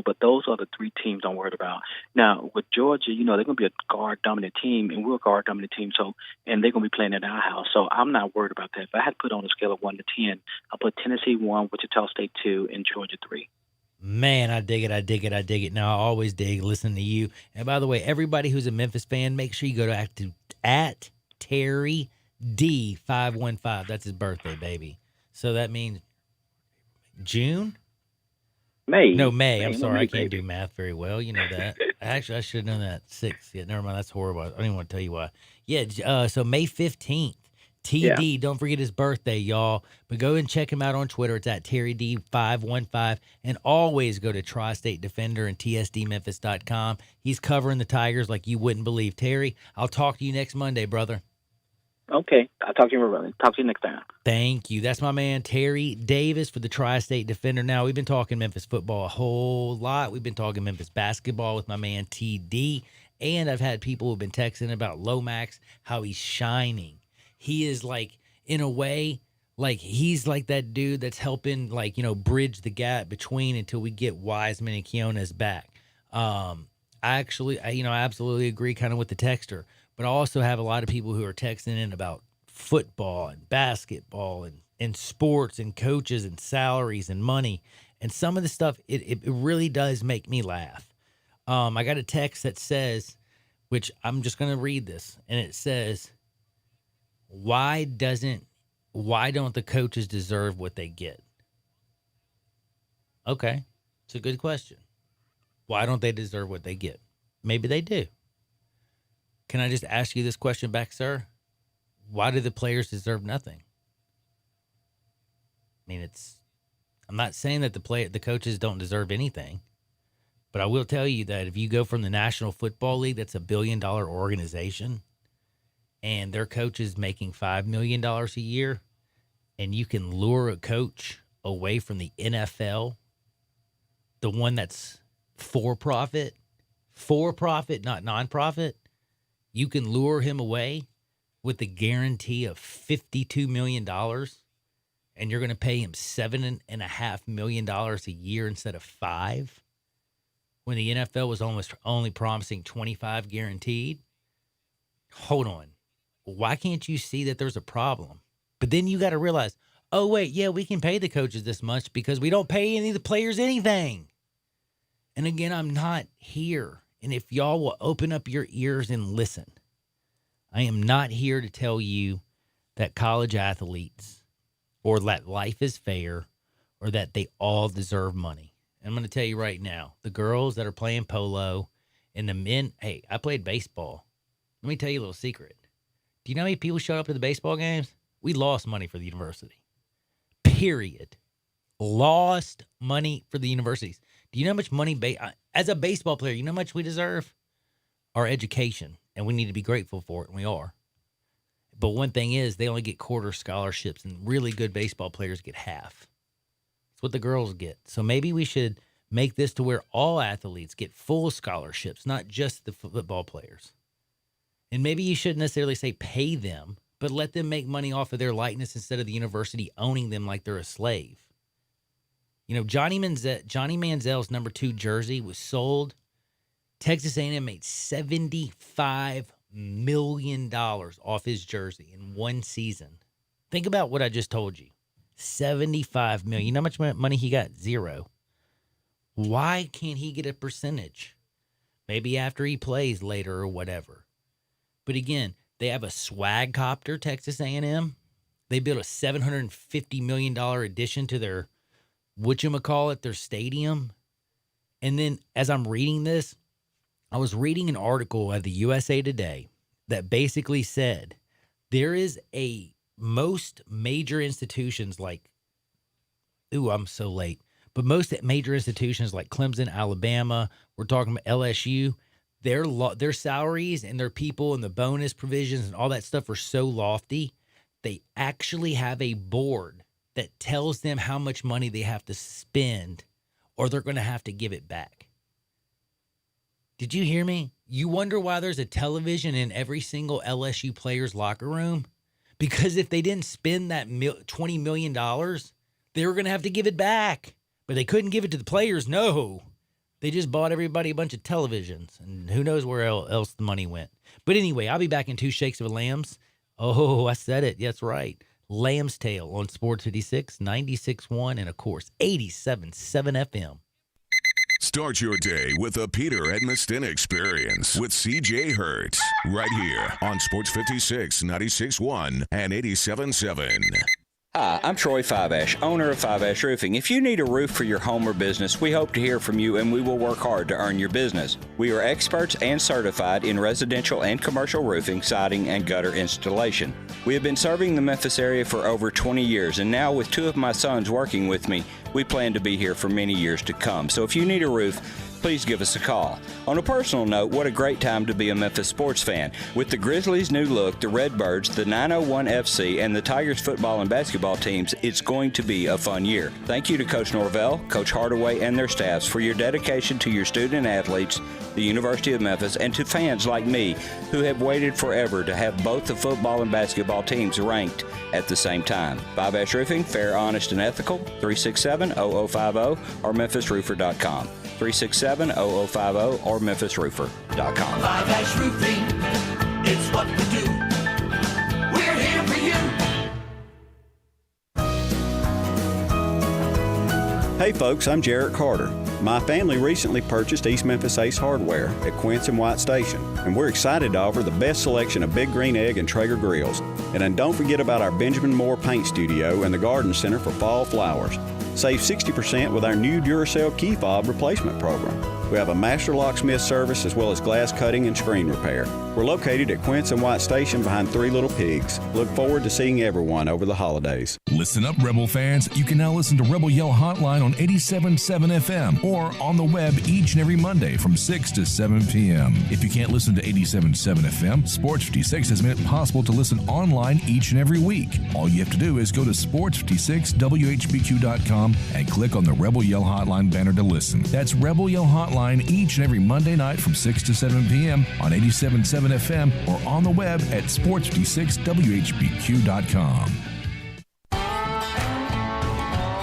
but those are the 3 teams I'm worried about. Now with Georgia, they're going to be a guard dominant team, and we're a guard dominant team. So, and they're going to be playing at our house. So I'm not worried about that. If I had to put on a scale of 1 to 10, I'll put Tennessee 1, Wichita State 2, and Georgia 3. Man, I dig it. Now, I always dig listening to you. And by the way, everybody who's a Memphis fan, make sure you go to at Terry D515. That's his birthday, baby. So that means June? May. No, May. I'm sorry. I can't do math very well. You know that. Actually, I should have known that. 6. Yeah, never mind. That's horrible. I don't even want to tell you why. Yeah, so May 15th. TD, yeah. Don't forget his birthday, y'all. But go and check him out on Twitter. It's at Terry D515. And always go to Tri-State Defender and TSDMemphis.com. He's covering the Tigers like you wouldn't believe. Terry, I'll talk to you next Monday, brother. Okay. I'll talk to you, brother. Talk to you next time. Thank you. That's my man, Terry Davis for the Tri-State Defender. Now, we've been talking Memphis football a whole lot. We've been talking Memphis basketball with my man, TD. And I've had people who've been texting about Lomax, how he's shining. he is like, in a way, like he's like that dude that's helping, like, bridge the gap between until we get Wiseman and Quinones back. I absolutely agree kind of with the texter, but I also have a lot of people who are texting in about football and basketball and sports and coaches and salaries and money. And some of the stuff, it really does make me laugh. I got a text that says, which I'm just going to read this, and it says, why don't the coaches deserve what they get? Okay, it's a good question. Why don't they deserve what they get? Maybe they do. Can I just ask you this question back, sir? Why do the players deserve nothing? I mean, I'm not saying that the coaches don't deserve anything, but I will tell you that if you go from the National Football League, that's $1 billion organization, and their coach is making $5 million a year, and you can lure a coach away from the NFL, the one that's for profit, not nonprofit, you can lure him away with the guarantee of $52 million, and you're going to pay him $7.5 million a year instead of $5 million, when the NFL was almost only promising 25 guaranteed. Hold on. Why can't you see that there's a problem? But then you got to realize, oh, wait, yeah, we can pay the coaches this much because we don't pay any of the players anything. And again, I'm not here. And if y'all will open up your ears and listen, I am not here to tell you that college athletes or that life is fair or that they all deserve money. I'm going to tell you right now, the girls that are playing polo and the men, hey, I played baseball. Let me tell you a little secret. Do you know how many people showed up to the baseball games? We lost money for the university. Period. Lost money for the universities. Do you know how much money, as a baseball player, you know how much we deserve? Our education, and we need to be grateful for it, and we are. But one thing is, they only get quarter scholarships, and really good baseball players get half. That's what the girls get. So maybe we should make this to where all athletes get full scholarships, not just the football players. And maybe you shouldn't necessarily say pay them, but let them make money off of their likeness instead of the university owning them like they're a slave. Johnny Manziel's number 2 jersey was sold. Texas A&M made $75 million off his jersey in one season. Think about what I just told you. $75 million. You know how much money he got? 0. Why can't he get a percentage? Maybe after he plays later or whatever. But again, they have a swag copter, Texas A&M. They built a $750 million addition to their their stadium. And then as I'm reading this, I was reading an article at the USA Today that basically said there is most major institutions like, I'm so late, but most major institutions like Clemson, Alabama, we're talking about LSU, their salaries and their people and the bonus provisions and all that stuff are so lofty, they actually have a board that tells them how much money they have to spend or they're going to have to give it back. Did you hear me? You wonder why there's a television in every single LSU player's locker room? Because if they didn't spend that $20 million, they were going to have to give it back. But they couldn't give it to the players. No. They just bought everybody a bunch of televisions. And who knows where else the money went. But anyway, I'll be back in 2 shakes of lambs. Oh, I said it. That's right. Lamb's Tail on Sports 56, 96.1, and of course, 87.7 FM. Start your day with the Peter Edmiston Experience with CJ Hertz right here on Sports 56, 96.1, and 87.7. Hi, I'm Troy Fiveash, owner of Fiveash Roofing. If you need a roof for your home or business, we hope to hear from you and we will work hard to earn your business. We are experts and certified in residential and commercial roofing, siding, and gutter installation. We have been serving the Memphis area for over 20 years, and now with 2 of my sons working with me, we plan to be here for many years to come. So if you need a roof, please give us a call. On a personal note, what a great time to be a Memphis sports fan. With the Grizzlies' new look, the Redbirds, the 901 FC, and the Tigers football and basketball teams, it's going to be a fun year. Thank you to Coach Norvell, Coach Hardaway, and their staffs for your dedication to your student athletes, the University of Memphis, and to fans like me who have waited forever to have both the football and basketball teams ranked at the same time. 5Ash Roofing, fair, honest, and ethical, 367-0050 or memphisroofer.com. 367-0050 or memphisroofer.com. 5Ash Roofing, it's what we do. We're here for you. Hey folks, I'm Jarrett Carter. My family recently purchased East Memphis Ace Hardware at Quince and White Station, and we're excited to offer the best selection of Big Green Egg and Traeger grills. And then don't forget about our Benjamin Moore Paint Studio and the Garden Center for fall flowers. Save 60% with our new Duracell key fob replacement program. We have a master locksmith service as well as glass cutting and screen repair. We're located at Quince and White Station behind Three Little Pigs. Look forward to seeing everyone over the holidays. Listen up, Rebel fans. You can now listen to Rebel Yell Hotline on 87.7 FM or on the web each and every Monday from 6 to 7 p.m. If you can't listen to 87.7 FM, Sports 56 has made it possible to listen online each and every week. All you have to do is go to sports56whbq.com and click on the Rebel Yell Hotline banner to listen. That's Rebel Yell Hotline each and every Monday night from 6 to 7 p.m. on 87.7 FM or on the web at sports56whbq.com.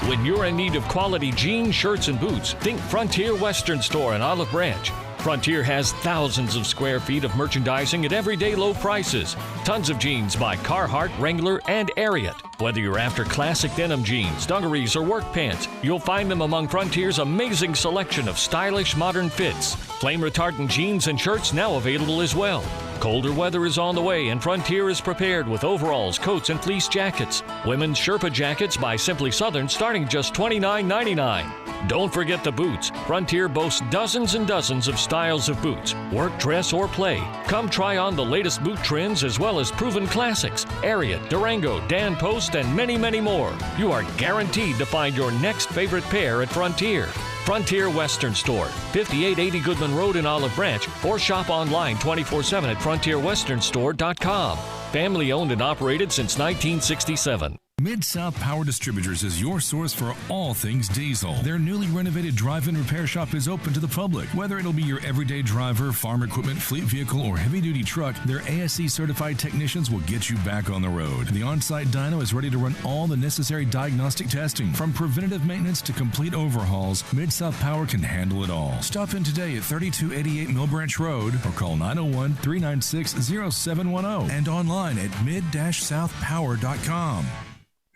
When you're in need of quality jeans, shirts, and boots, think Frontier Western Store in Olive Branch. Frontier has thousands of square feet of merchandising at everyday low prices. Tons of jeans by Carhartt, Wrangler, and Ariat. Whether you're after classic denim jeans, dungarees, or work pants, you'll find them among Frontier's amazing selection of stylish modern fits. Flame-retardant jeans and shirts now available as well. Colder weather is on the way, and Frontier is prepared with overalls, coats, and fleece jackets. Women's Sherpa jackets by Simply Southern starting just $29.99. Don't forget the boots. Frontier boasts dozens and dozens of styles of boots, work, dress, or play. Come try on the latest boot trends as well as proven classics, Ariat, Durango, Dan Post, and many, many more. You are guaranteed to find your next favorite pair at Frontier. Frontier Western Store, 5880 Goodman Road in Olive Branch, or shop online 24/7 at frontierwesternstore.com. Family owned and operated since 1967. Mid-South Power Distributors is your source for all things diesel. Their newly renovated drive-in repair shop is open to the public. Whether it'll be your everyday driver, farm equipment, fleet vehicle, or heavy-duty truck, their ASE-certified technicians will get you back on the road. The on-site dyno is ready to run all the necessary diagnostic testing. From preventative maintenance to complete overhauls, Mid-South Power can handle it all. Stop in today at 3288 Mill Branch Road or call 901-396-0710 and online at mid-southpower.com.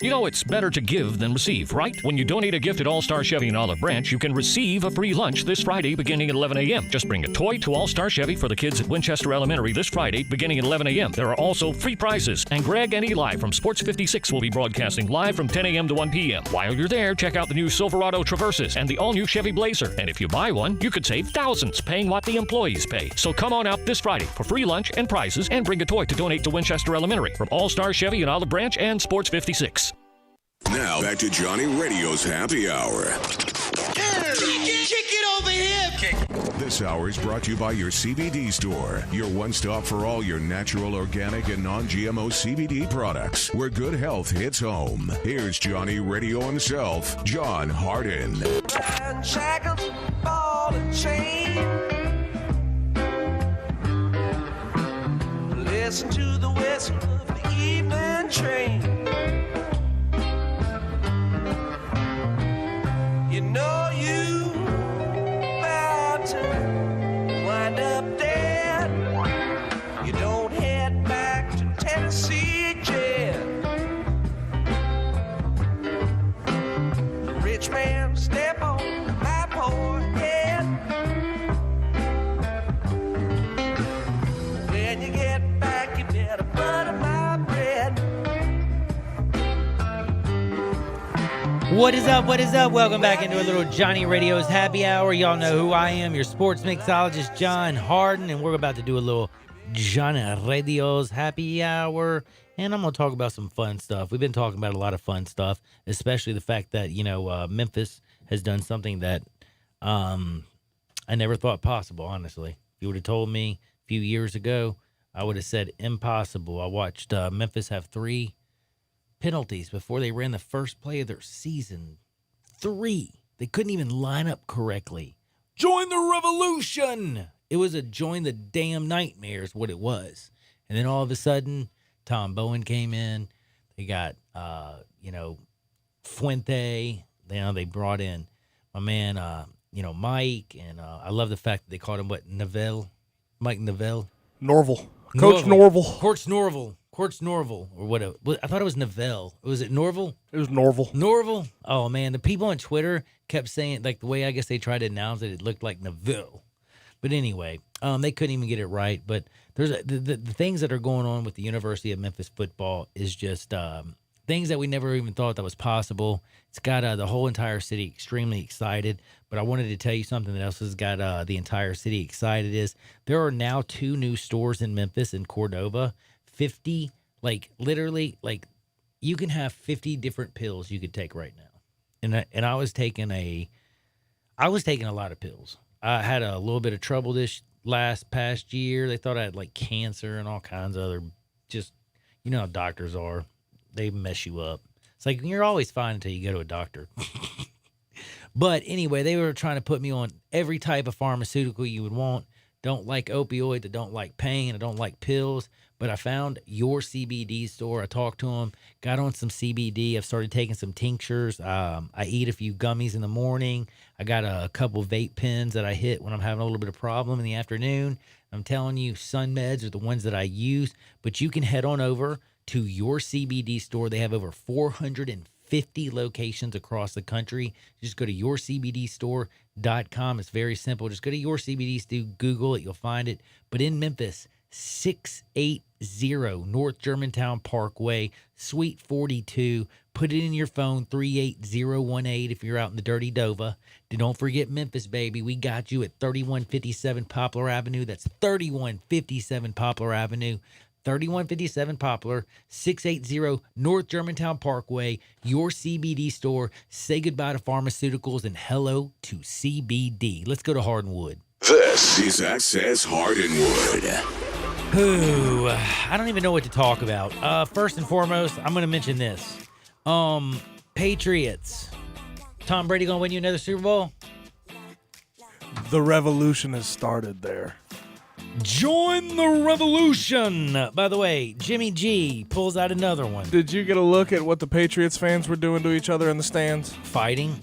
You know, it's better to give than receive, right? When you donate a gift at All-Star Chevy in Olive Branch, you can receive a free lunch this Friday beginning at 11 a.m. Just bring a toy to All-Star Chevy for the kids at Winchester Elementary this Friday beginning at 11 a.m. There are also free prizes, and Greg and Eli from Sports 56 will be broadcasting live from 10 a.m. to 1 p.m. While you're there, check out the new Silverado Traverses and the all-new Chevy Blazer. And if you buy one, you could save thousands paying what the employees pay. So come on out this Friday for free lunch and prizes, and bring a toy to donate to Winchester Elementary from All-Star Chevy in Olive Branch and Sports 56. Now, back to Johnny Radio's Happy Hour. Kick it over here. This hour is brought to you by your CBD store, your one-stop for all your natural, organic, and non-GMO CBD products, where good health hits home. Here's Johnny Radio himself, John Harden. Shackles, ball and chain. Listen to the whistle of the evening train. You know you bound to wind up dead. You don't head back to Tennessee yet. The rich man step on my poor head. When you get back, you better butter my bread. What is up? What is up? Welcome back into a little Johnny Radio's Happy Hour. Y'all know who I am, your sports mixologist, John Harden, and we're about to do a little Johnny Radio's Happy Hour, and I'm going to talk about some fun stuff. We've been talking about a lot of fun stuff, especially the fact that, Memphis has done something that I never thought possible, honestly. If you would have told me a few years ago, I would have said impossible. I watched Memphis have 3 penalties before they ran the first play of their season. 3. They couldn't even line up correctly. Join the revolution! It was a join the damn nightmare is what it was. And then all of a sudden, Tom Bowen came in. They got, Fuente. They brought in my man, Mike. And I love the fact that they called him, Neville? Mike Neville? Norval. Coach Norval. Coach Norval. Or what? I thought it was Neville. Was it Norval? It was Norval. Norval? Oh, man. The people on Twitter kept saying, like, the way I guess they tried to announce it looked like Neville. But anyway, they couldn't even get it right. But there's the things that are going on with the University of Memphis football is just things that we never even thought that was possible. It's got the whole entire city extremely excited. But I wanted to tell you something that else has got the entire city excited is there are now 2 new stores in Memphis and Cordova. 50, literally, you can have 50 different pills you could take right now. And I was taking a lot of pills. I had a little bit of trouble this past year. They thought I had cancer and all kinds of other, just, you know how doctors are. They mess you up. It's like you're always fine until you go to a doctor. But anyway, they were trying to put me on every type of pharmaceutical you would want. Don't like opioids. I don't like pain. I don't like pills. But I found your CBD store. I talked to them, got on some CBD. I've started taking some tinctures. I eat a few gummies in the morning. I got a couple vape pens that I hit when I'm having a little bit of problem in the afternoon. I'm telling you, Sun Meds are the ones that I use. But you can head on over to your CBD store. They have over 450 locations across the country. Just go to yourcbdstore.com. It's very simple. Just go to Your CBD Store, Google it, you'll find it. But in Memphis, 680 North Germantown Parkway, Suite 42. Put it in your phone, 38018 if you're out in the dirty Dova. Don't forget Memphis, baby. We got you at 3157 Poplar Avenue. That's 3157 Poplar Avenue. 3157 Poplar, 680 North Germantown Parkway, your CBD store. Say goodbye to pharmaceuticals and hello to CBD. Let's go to Hardwood. This is Access Hardwood. Ooh, I don't even know what to talk about. First and foremost, I'm going to mention this. Patriots. Tom Brady going to win you another Super Bowl? The revolution has started there. Join the revolution. By the way, Jimmy G pulls out another one. Did you get a look at what the Patriots fans were doing to each other in the stands? Fighting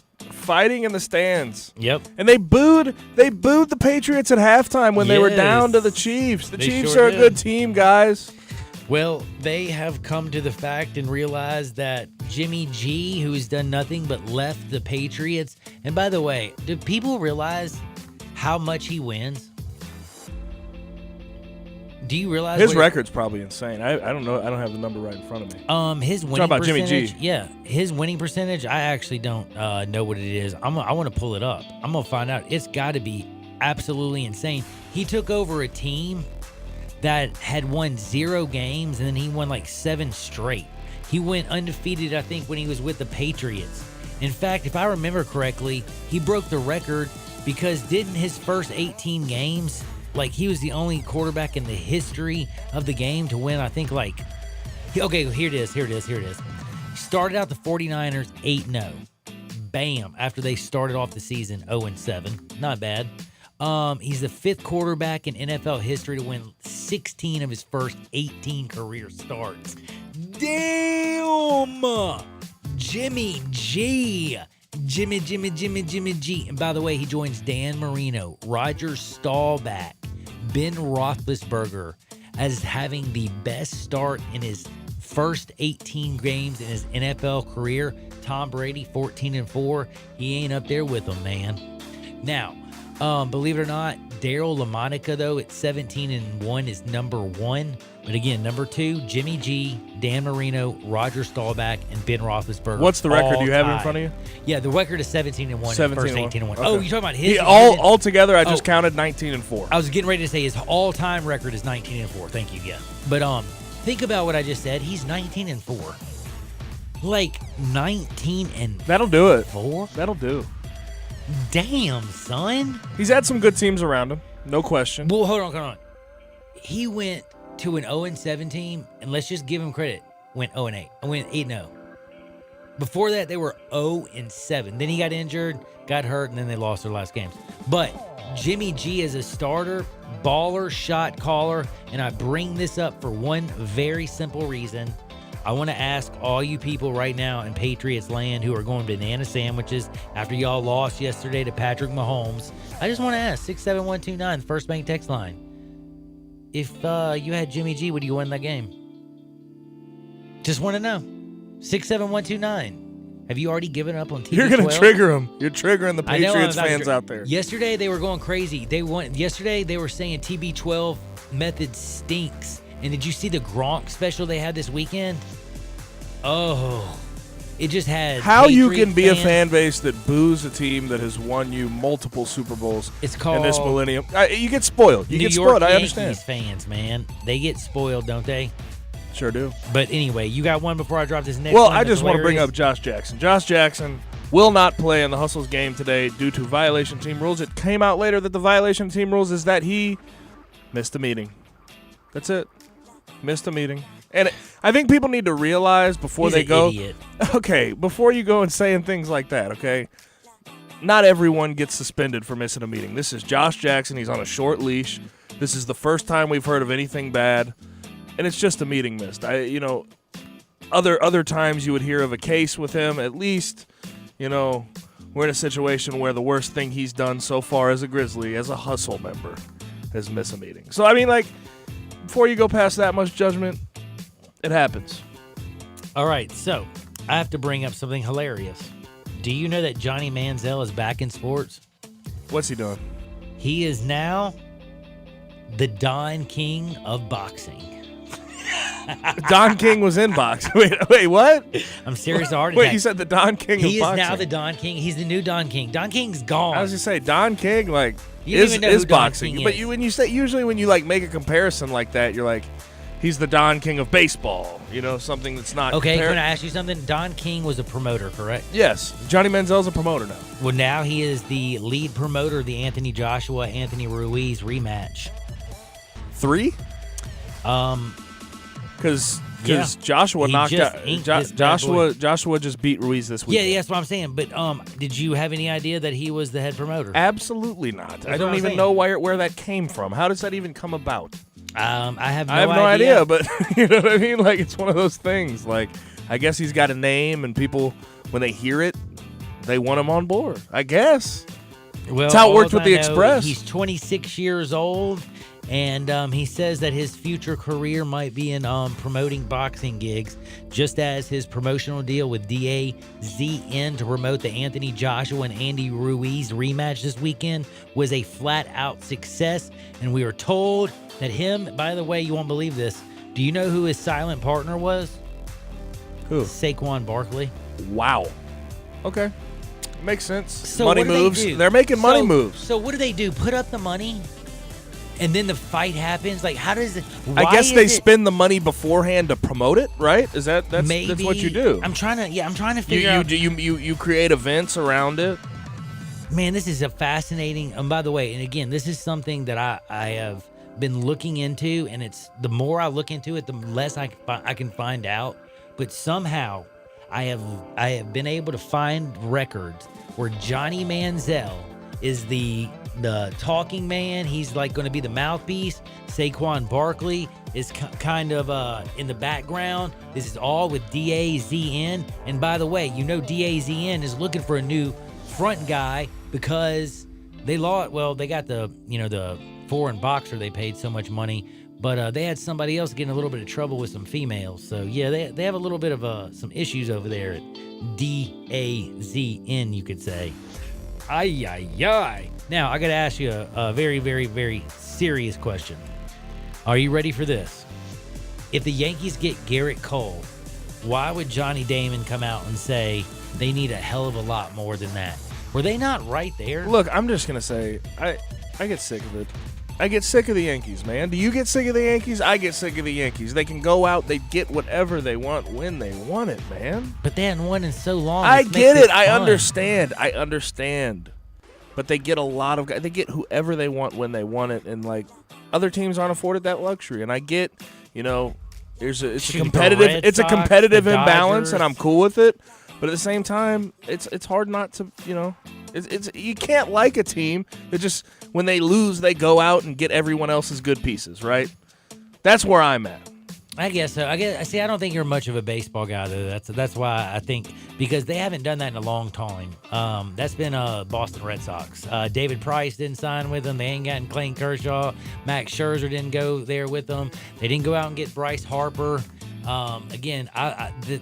in the stands. Yep. And they booed the Patriots at halftime when they were down to the Chiefs. The Chiefs sure are a good team, guys. Well, they have come to the fact and realized that Jimmy G, who's done nothing but left the Patriots. And by the way, do people realize how much he wins? Do you realize his record's probably insane? I don't know. I don't have the number right in front of me. His winning about percentage. Jimmy G. Yeah, his winning percentage. I actually don't know what it is. I want to pull it up. I'm gonna find out. It's got to be absolutely insane. He took over a team that had won 0 games, and then he won 7 straight. He went undefeated, I think, when he was with the Patriots. In fact, if I remember correctly, he broke the record because didn't his first 18 games. He was the only quarterback in the history of the game to win, I think, okay, here it is. Started out the 49ers 8-0. Bam, after they started off the season 0-7. Not bad. He's the 5th quarterback in NFL history to win 16 of his first 18 career starts. Damn! Jimmy G. Jimmy G. And by the way, he joins Dan Marino, Roger Staubach, Ben Roethlisberger as having the best start in his first 18 games in his NFL career. Tom Brady, 14-4. He ain't up there with them, man. Now, believe it or not, Daryl LaMonica, though, at 17-1 is number 1. But again, number 2, Jimmy G, Dan Marino, Roger Staubach, and Ben Roethlisberger. What's the record you have in front of you? Yeah, the record is 17-1. 17-1. First 18-1. Okay. Oh, you're talking about his? All together, I just counted 19-4. I was getting ready to say his all-time record is 19-4. Thank you, yeah. But think about what I just said. He's 19-4. 19 and that'll do it. 4. That'll do. Damn, son. He's had some good teams around him, no question. Well, hold on. He went to an 0-7 team, and let's just give him credit. Went 0-8. Went 8-0. Before that, they were 0-7. Then he got injured, got hurt, and then they lost their last games. But Jimmy G is a starter, baller, shot caller, and I bring this up for one very simple reason. I want to ask all you people right now in Patriots land who are going banana sandwiches after y'all lost yesterday to Patrick Mahomes. I just want to ask, 67129, First Bank text line. If you had Jimmy G, would you win that game? Just want to know. 67129. Have you already given up on TB12? You're going to trigger them. You're triggering the Patriots fans out there. Yesterday, they were going crazy. Yesterday, they were saying TB12 method stinks. And did you see the Gronk special they had this weekend? Oh, it just had How you can be a fan base that boos a team that has won you multiple Super Bowls in this millennium. You get spoiled. You get spoiled. I understand. Yankees fans, man. They get spoiled, don't they? Sure do. But anyway, you got one before I drop this next one? Well, I just want to bring up Josh Jackson. Josh Jackson will not play in the Hustles game today due to violation of team rules. It came out later that the violation of team rules is that he missed a meeting. That's it. Missed a meeting. And I think people need to realize before they go. Idiot. Okay, before you go and saying things like that, okay? Not everyone gets suspended for missing a meeting. This is Josh Jackson. He's on a short leash. This is the first time we've heard of anything bad. And it's just a meeting missed. Other times you would hear of a case with him. At least, we're in a situation where the worst thing he's done so far as a Grizzly, as a Hustle member, is miss a meeting. So, before you go past that much judgment, it happens. All right, so I have to bring up something hilarious. Do you know that Johnny Manziel is back in sports? What's he doing? He is now the Don King of boxing. Don King was in boxing. Wait, what? I'm serious. Wait, you said the Don King of boxing. He is now the Don King. He's the new Don King. Don King's gone. I was just saying, Don King, you don't even know is who Don boxing. King But is. usually when you make a comparison like that, you're like, he's the Don King of baseball. Something that's not. Okay, can I ask you something? Don King was a promoter, correct? Yes. Johnny Manziel's a promoter now. Well, now he is the lead promoter of the Anthony Joshua, Anthony Ruiz rematch. 3? Because Joshua knocked out Joshua just beat Ruiz this week. Yeah, that's what I'm saying. But did you have any idea that he was the head promoter? Absolutely not. I don't even know where that came from. How does that even come about? I have no idea. But you know what I mean? It's one of those things. I guess he's got a name, and people, when they hear it, they want him on board. I guess. Well, that's how it worked with the Express. He's 26 years old. And he says that his future career might be in promoting boxing gigs, just as his promotional deal with DAZN to promote the Anthony Joshua and Andy Ruiz rematch this weekend was a flat-out success. And we were told that him, by the way, you won't believe this, do you know who his silent partner was? Who? Saquon Barkley. Wow. Okay. Makes sense. So money what do moves. They do? They're making money moves. So what do? Put up the money? And then the fight happens. How does it? I guess they spend the money beforehand to promote it, right? That's what you do. I'm trying to figure out. You create events around it. Man, this is a fascinating. And by the way, and again, this is something that I have been looking into, and it's the more I look into it, the less I can find out. But somehow, I have been able to find records where Johnny Manziel is the talking man. He's going to be the mouthpiece. Saquon Barkley is kind of in the background. This is all with DAZN. And by the way, DAZN is looking for a new front guy because they got the foreign boxer they paid so much money, but they had somebody else getting a little bit of trouble with some females. So yeah, they have a little bit of some issues over there at DAZN, you could say. Ay. Now, I got to ask you a very, very, very serious question. Are you ready for this? If the Yankees get Garrett Cole, why would Johnny Damon come out and say they need a hell of a lot more than that? Were they not right there? Look, I'm just going to say, I get sick of it. I get sick of the Yankees, man. Do you get sick of the Yankees? I get sick of the Yankees. They can go out, they get whatever they want when they want it, man. But they hadn't won in so long. I get it. I understand. but they get a lot of guys. They get whoever they want when they want it, and like other teams aren't afforded that luxury. And I get, it's a competitive imbalance, and I'm cool with it. But at the same time, it's hard not to, it's you can't like a team that just when they lose they go out and get everyone else's good pieces, right? That's where I'm at. I guess so. I don't think you're much of a baseball guy, though. That's why I think, because they haven't done that in a long time. That's been Boston Red Sox. David Price didn't sign with them. They ain't gotten Clayton Kershaw. Max Scherzer didn't go there with them. They didn't go out and get Bryce Harper. Again,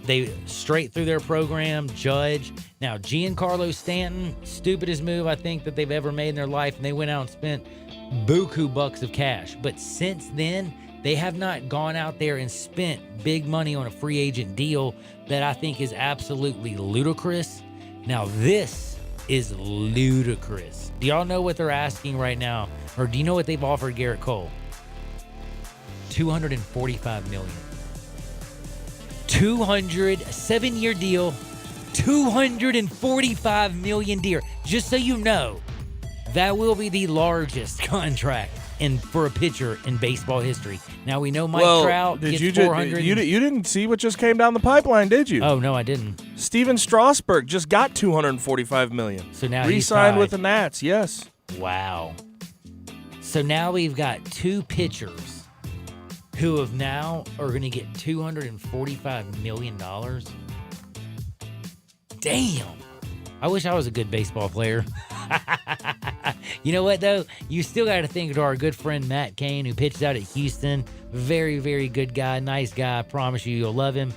they straight through their program. Judge. Now, Giancarlo Stanton, stupidest move I think that they've ever made in their life, and they went out and spent buku bucks of cash. But since then, they have not gone out there and spent big money on a free agent deal that I think is absolutely ludicrous. Now, this is ludicrous. Do y'all know what they're asking right now? Or do you know what they've offered Garrett Cole? $245 million. 7-year deal, $245 million deal. Just so you know, that will be the largest contract for a pitcher in baseball history. Now, we know Mike Trout gets 400. You didn't see what just came down the pipeline, did you? Oh, no, I didn't. Steven Strasburg just got $245 million. So now re-signed with the Nats, yes. Wow. So now we've got two pitchers who are going to get $245 million. Damn. I wish I was a good baseball player. You know what, though? You still got to think of our good friend Matt Cain, who pitched out at Houston. Very, very good guy. Nice guy. I promise you'll love him.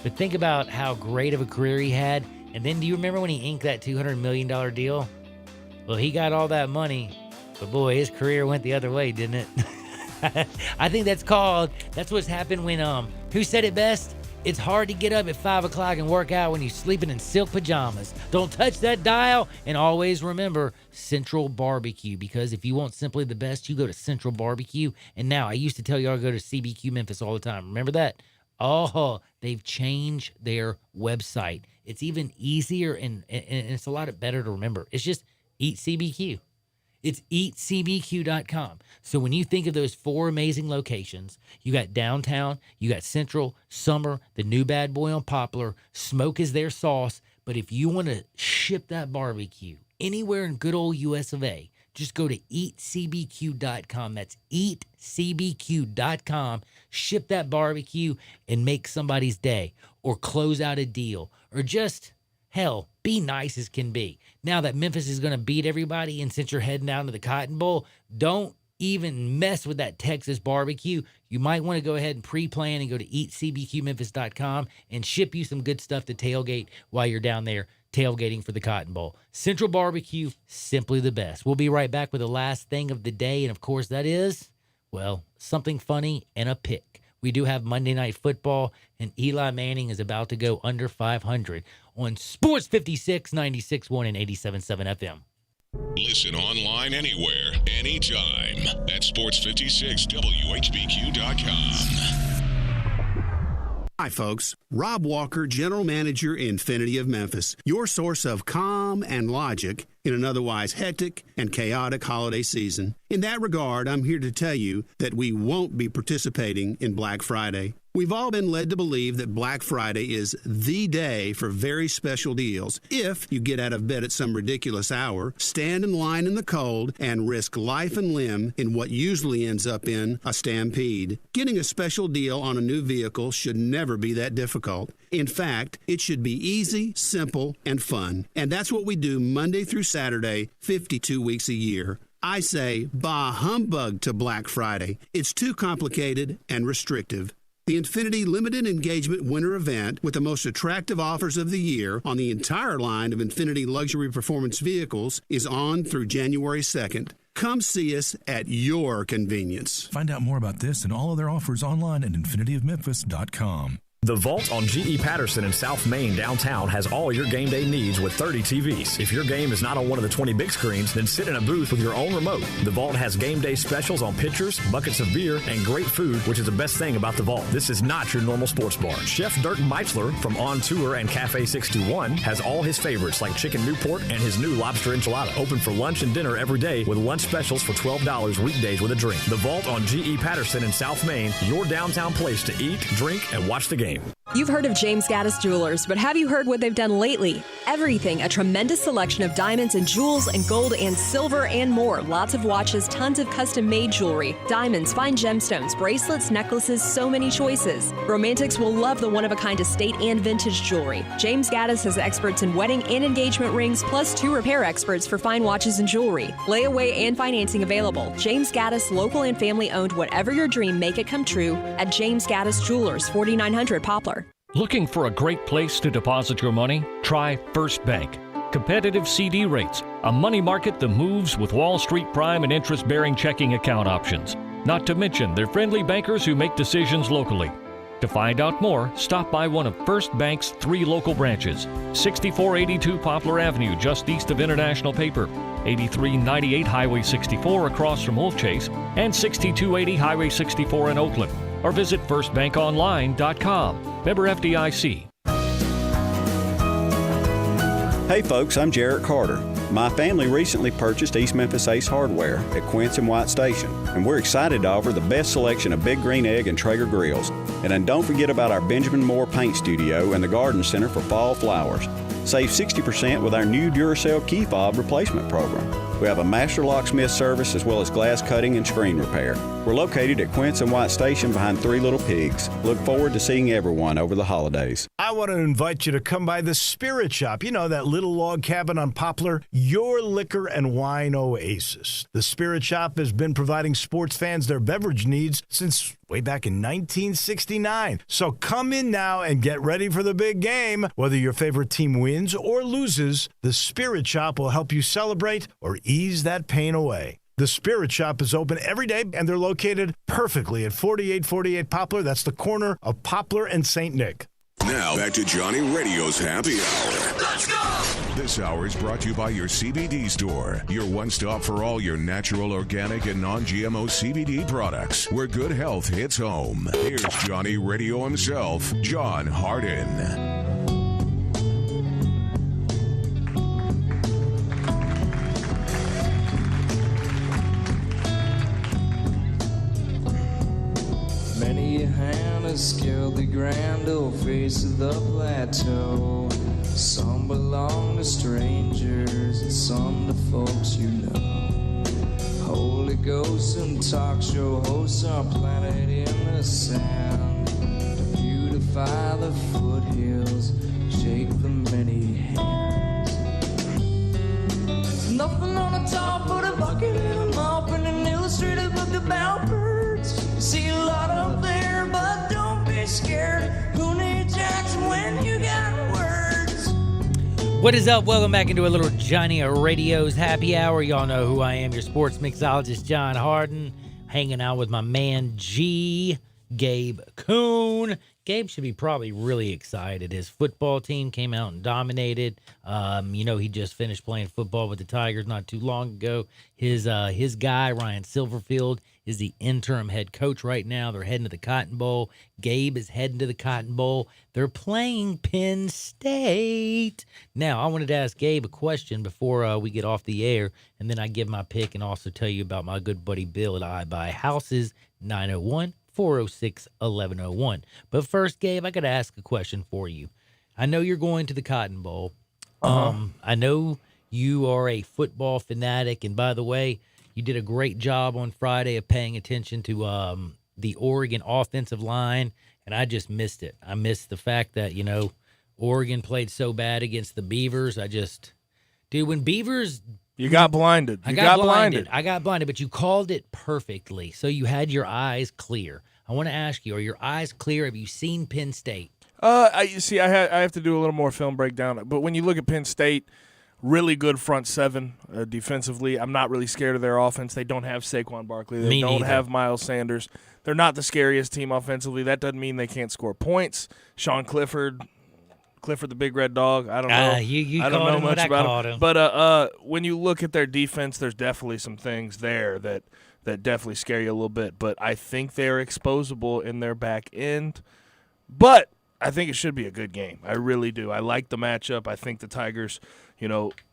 But think about how great of a career he had. And then do you remember when he inked that $200 million deal? Well, he got all that money. But, boy, his career went the other way, didn't it? I think that's what's happened when, who said it best? It's hard to get up at 5 o'clock and work out when you're sleeping in silk pajamas. Don't touch that dial. And always remember Central Barbecue, because if you want simply the best, you go to Central Barbecue. And now, I used to tell y'all to go to CBQ Memphis all the time. Remember that? Oh, they've changed their website. It's even easier and it's a lot better to remember. It's just Eat CBQ. It's eatcbq.com. So when you think of those 4 amazing locations, you got downtown, you got Central, Summer, the new bad boy on Poplar, Smoke is their sauce. But if you want to ship that barbecue anywhere in good old US of A, just go to eatcbq.com. That's eatcbq.com. Ship that barbecue and make somebody's day, or close out a deal, or just, hell, be nice as can be. Now that Memphis is going to beat everybody, and since you're heading down to the Cotton Bowl, don't even mess with that Texas barbecue. You might want to go ahead and pre-plan and go to eatcbqmemphis.com and ship you some good stuff to tailgate while you're down there tailgating for the Cotton Bowl. Central Barbecue, simply the best. We'll be right back with the last thing of the day, and of course that is, well, something funny and a pick. We do have Monday Night Football, and Eli Manning is about to go under 500 on Sports 56, 96.1 and 87.7 FM. Listen online anywhere, anytime at sports56whbq.com. Hi, folks. Rob Walker, General Manager, Infinity of Memphis, your source of calm and logic in an otherwise hectic and chaotic holiday season. In that regard, I'm here to tell you that we won't be participating in Black Friday. We've all been led to believe that Black Friday is the day for very special deals. If you get out of bed at some ridiculous hour, stand in line in the cold, and risk life and limb in what usually ends up in a stampede. Getting a special deal on a new vehicle should never be that difficult. In fact, it should be easy, simple, and fun. And that's what we do Monday through Saturday, 52 weeks a year. I say, bah humbug to Black Friday. It's too complicated and restrictive. The Infinity Limited Engagement Winter Event, with the most attractive offers of the year on the entire line of Infinity Luxury Performance Vehicles, is on through January 2nd. Come see us at your convenience. Find out more about this and all other offers online at infinityofmemphis.com. The Vault on G.E. Patterson in South Main downtown has all your game day needs with 30 TVs. If your game is not on one of the 20 big screens, then sit in a booth with your own remote. The Vault has game day specials on pitchers, buckets of beer, and great food, which is the best thing about the Vault. This is not your normal sports bar. Chef Dirk Meitzler from On Tour and Cafe 621 has all his favorites like Chicken Newport and his new lobster enchilada. Open for lunch and dinner every day with lunch specials for $12 weekdays with a drink. The Vault on G.E. Patterson in South Main, your downtown place to eat, drink, and watch the game. You've heard of James Gaddis Jewelers, but have you heard what they've done lately? Everything, a tremendous selection of diamonds and jewels and gold and silver and more. Lots of watches, tons of custom-made jewelry, diamonds, fine gemstones, bracelets, necklaces, so many choices. Romantics will love the one-of-a-kind estate and vintage jewelry. James Gaddis has experts in wedding and engagement rings, plus 2 repair experts for fine watches and jewelry. Layaway and financing available. James Gaddis, local and family-owned. Whatever your dream, make it come true at James Gaddis Jewelers, 4900 Poplar. Looking for a great place to deposit your money? Try First Bank. Competitive CD rates, a money market that moves with Wall Street prime and interest-bearing checking account options. Not to mention their friendly bankers who make decisions locally. To find out more, stop by one of First Bank's 3 local branches. 6482 Poplar Avenue, just east of International Paper. 8398 Highway 64 across from Wolf Chase. And 6280 Highway 64 in Oakland. Or visit firstbankonline.com. Member FDIC. Hey folks, I'm Jarrett Carter. My family recently purchased East Memphis Ace Hardware at Quince and White Station, and we're excited to offer the best selection of Big Green Egg and Traeger grills. And then don't forget about our Benjamin Moore Paint Studio and the Garden Center for fall flowers. Save 60% with our new Duracell key fob replacement program. We have a master locksmith service as well as glass cutting and screen repair. We're located at Quince and White Station behind Three Little Pigs. Look forward to seeing everyone over the holidays. I want to invite you to come by the Spirit Shop. You know, that little log cabin on Poplar, your liquor and wine oasis. The Spirit Shop has been providing sports fans their beverage needs since way back in 1969. So come in now and get ready for the big game. Whether your favorite team wins or loses, the Spirit Shop will help you celebrate or ease that pain away. The Spirit Shop is open every day, and they're located perfectly at 4848 Poplar. That's the corner of Poplar and St. Nick. Now, back to Johnny Radio's Happy Hour. Let's go! This hour is brought to you by your CBD store, your one-stop for all your natural, organic, and non-GMO CBD products, where good health hits home. Here's Johnny Radio himself, John Harden. Many a hand has scaled the grand old face of the plateau. Some belong to strangers and some to folks you know. Holy ghosts and talk show hosts are planted in the sand to beautify the foothills, shake the many hands. There's nothing on the top but a bucket and a mop and an illustrated book about birds. You see a lot up there, but don't be scared. Who needs Jackson when you got words? What is up? Welcome back into a little Johnny Radio's Happy Hour. Y'all know who I am, your sports mixologist, John Harden, hanging out with my man Gabe Kuhn. Gabe should be probably really excited. His football team came out and dominated. He just finished playing football with the Tigers not too long ago. His guy, Ryan Silverfield, is the interim head coach right now. They're heading to the Cotton Bowl. Gabe is heading to the Cotton Bowl. They're playing Penn State. Now, I wanted to ask Gabe a question before we get off the air, and then I give my pick and also tell you about my good buddy Bill at I Buy Houses, 901-406-1101. But first, Gabe, I got to ask a question for you. I know you're going to the Cotton Bowl. I know you are a football fanatic, and by the way, you did a great job on Friday of paying attention to the Oregon offensive line, and I just missed it. I missed the fact that, Oregon played so bad against the Beavers. When Beavers... You got blinded. I got blinded, but you called it perfectly, so you had your eyes clear. I want to ask you, are your eyes clear? Have you seen Penn State? I have to do a little more film breakdown, but when you look at Penn State, really good front seven defensively. I'm not really scared of their offense. They don't have Saquon Barkley. They don't have Miles Sanders. They're not the scariest team offensively. That doesn't mean they can't score points. Sean Clifford the big red dog. I don't know. You I don't know much about him. But when you look at their defense, there's definitely some things there that definitely scare you a little bit. But I think they're exposable in their back end. But I think it should be a good game. I really do. I like the matchup. I think the Tigers,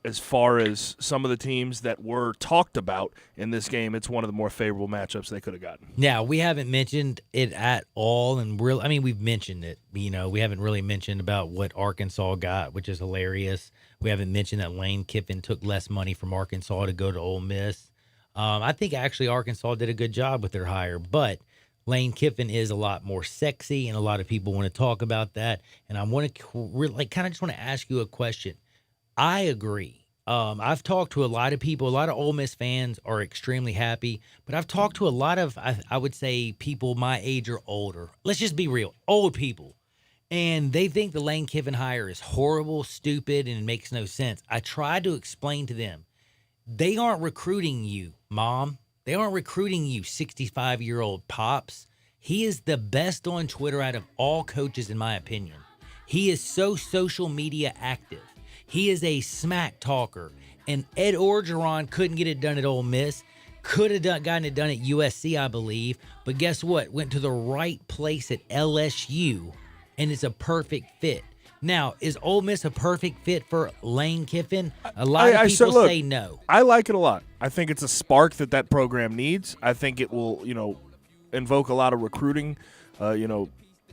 as far as some of the teams that were talked about in this game, it's one of the more favorable matchups they could have gotten. Now, we haven't mentioned it at all, and we've mentioned it. We haven't really mentioned about what Arkansas got, which is hilarious. We haven't mentioned that Lane Kiffin took less money from Arkansas to go to Ole Miss. I think actually Arkansas did a good job with their hire, but Lane Kiffin is a lot more sexy, and a lot of people want to talk about that. And I want to just want to ask you a question. I agree. I've talked to a lot of people. A lot of Ole Miss fans are extremely happy, but I've talked to a lot of, I would say, people my age or older. Let's just be real, old people. And they think the Lane Kiffin hire is horrible, stupid, and it makes no sense. I tried to explain to them, they aren't recruiting you, Mom. They aren't recruiting you, 65-year-old Pops. He is the best on Twitter out of all coaches, in my opinion. He is so social media active. He is a smack talker. And Ed Orgeron couldn't get it done at Ole Miss. Could have gotten it done at USC, I believe. But guess what? Went to the right place at LSU, and it's a perfect fit. Now, is Ole Miss a perfect fit for Lane Kiffin? A lot of people say no. I like it a lot. I think it's a spark that program needs. I think it will, invoke a lot of recruiting,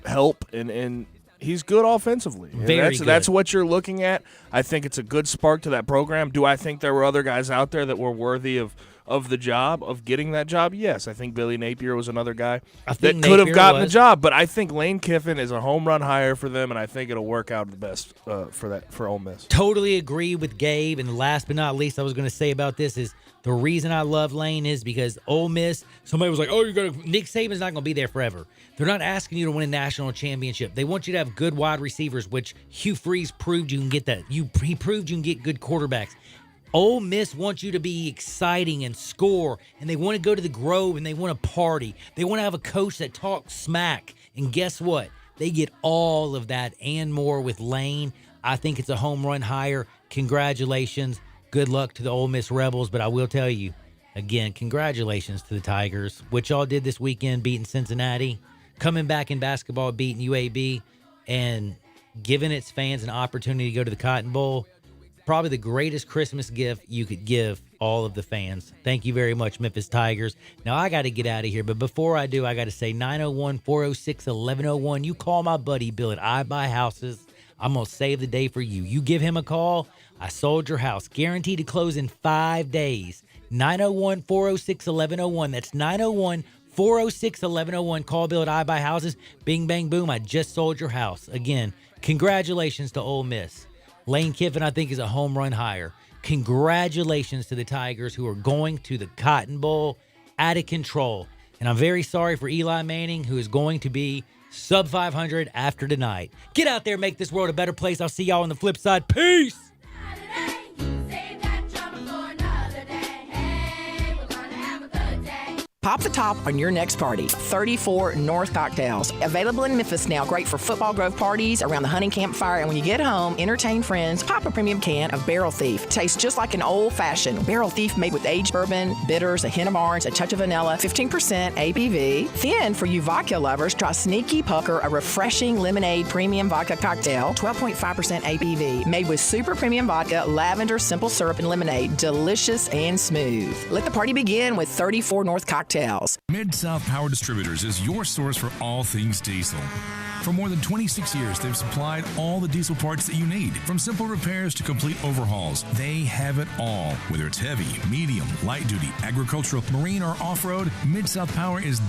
help, and he's good offensively. Very good. That's what you're looking at. I think it's a good spark to that program. Do I think there were other guys out there that were worthy of the job, of getting that job? Yes. I think Billy Napier was another guy that could have gotten the job. But I think Lane Kiffin is a home run hire for them, and I think it'll work out the best for Ole Miss. Totally agree with Gabe. And last but not least, I was going to say about this is the reason I love Lane is because Ole Miss, somebody was like, Nick Saban's not going to be there forever. They're not asking you to win a national championship. They want you to have good wide receivers, which Hugh Freeze proved you can get that. He proved you can get good quarterbacks. Ole Miss wants you to be exciting and score, and they want to go to the Grove, and they want to party. They want to have a coach that talks smack, and guess what? They get all of that and more with Lane. I think it's a home run hire. Congratulations. Good luck to the Ole Miss Rebels, but I will tell you, again, congratulations to the Tigers, which y'all did this weekend, beating Cincinnati, coming back in basketball, beating UAB, and giving its fans an opportunity to go to the Cotton Bowl. Probably the greatest Christmas gift you could give all of the fans. Thank you very much, Memphis Tigers. Now, I got to get out of here, but before I do, I got to say 901-406-1101. You call my buddy Bill at I Buy Houses. I'm going to save the day for you. You give him a call, I sold your house. Guaranteed to close in 5 days. 901-406-1101. That's 901-406-1101. Call Bill at I Buy Houses. Bing, bang, boom. I just sold your house. Again, congratulations to Ole Miss. Lane Kiffin, I think, is a home run hire. Congratulations to the Tigers who are going to the Cotton Bowl out of control. And I'm very sorry for Eli Manning, who is going to be sub 500 after tonight. Get out there, make this world a better place. I'll see y'all on the flip side. Peace! Pop the top on your next party. 34 North Cocktails. Available in Memphis now. Great for Football Grove parties, around the hunting campfire, and when you get home, entertain friends. Pop a premium can of Barrel Thief. Tastes just like an old-fashioned Barrel Thief made with aged bourbon, bitters, a hint of orange, a touch of vanilla, 15% ABV. Then, for you vodka lovers, try Sneaky Pucker, a refreshing lemonade premium vodka cocktail, 12.5% ABV. Made with super premium vodka, lavender, simple syrup, and lemonade. Delicious and smooth. Let the party begin with 34 North Cocktails. Mid-South Power Distributors is your source for all things diesel. For more than 26 years, they've supplied all the diesel parts that you need. From simple repairs to complete overhauls, they have it all. Whether it's heavy, medium, light duty, agricultural, marine, or off-road, Mid-South Power is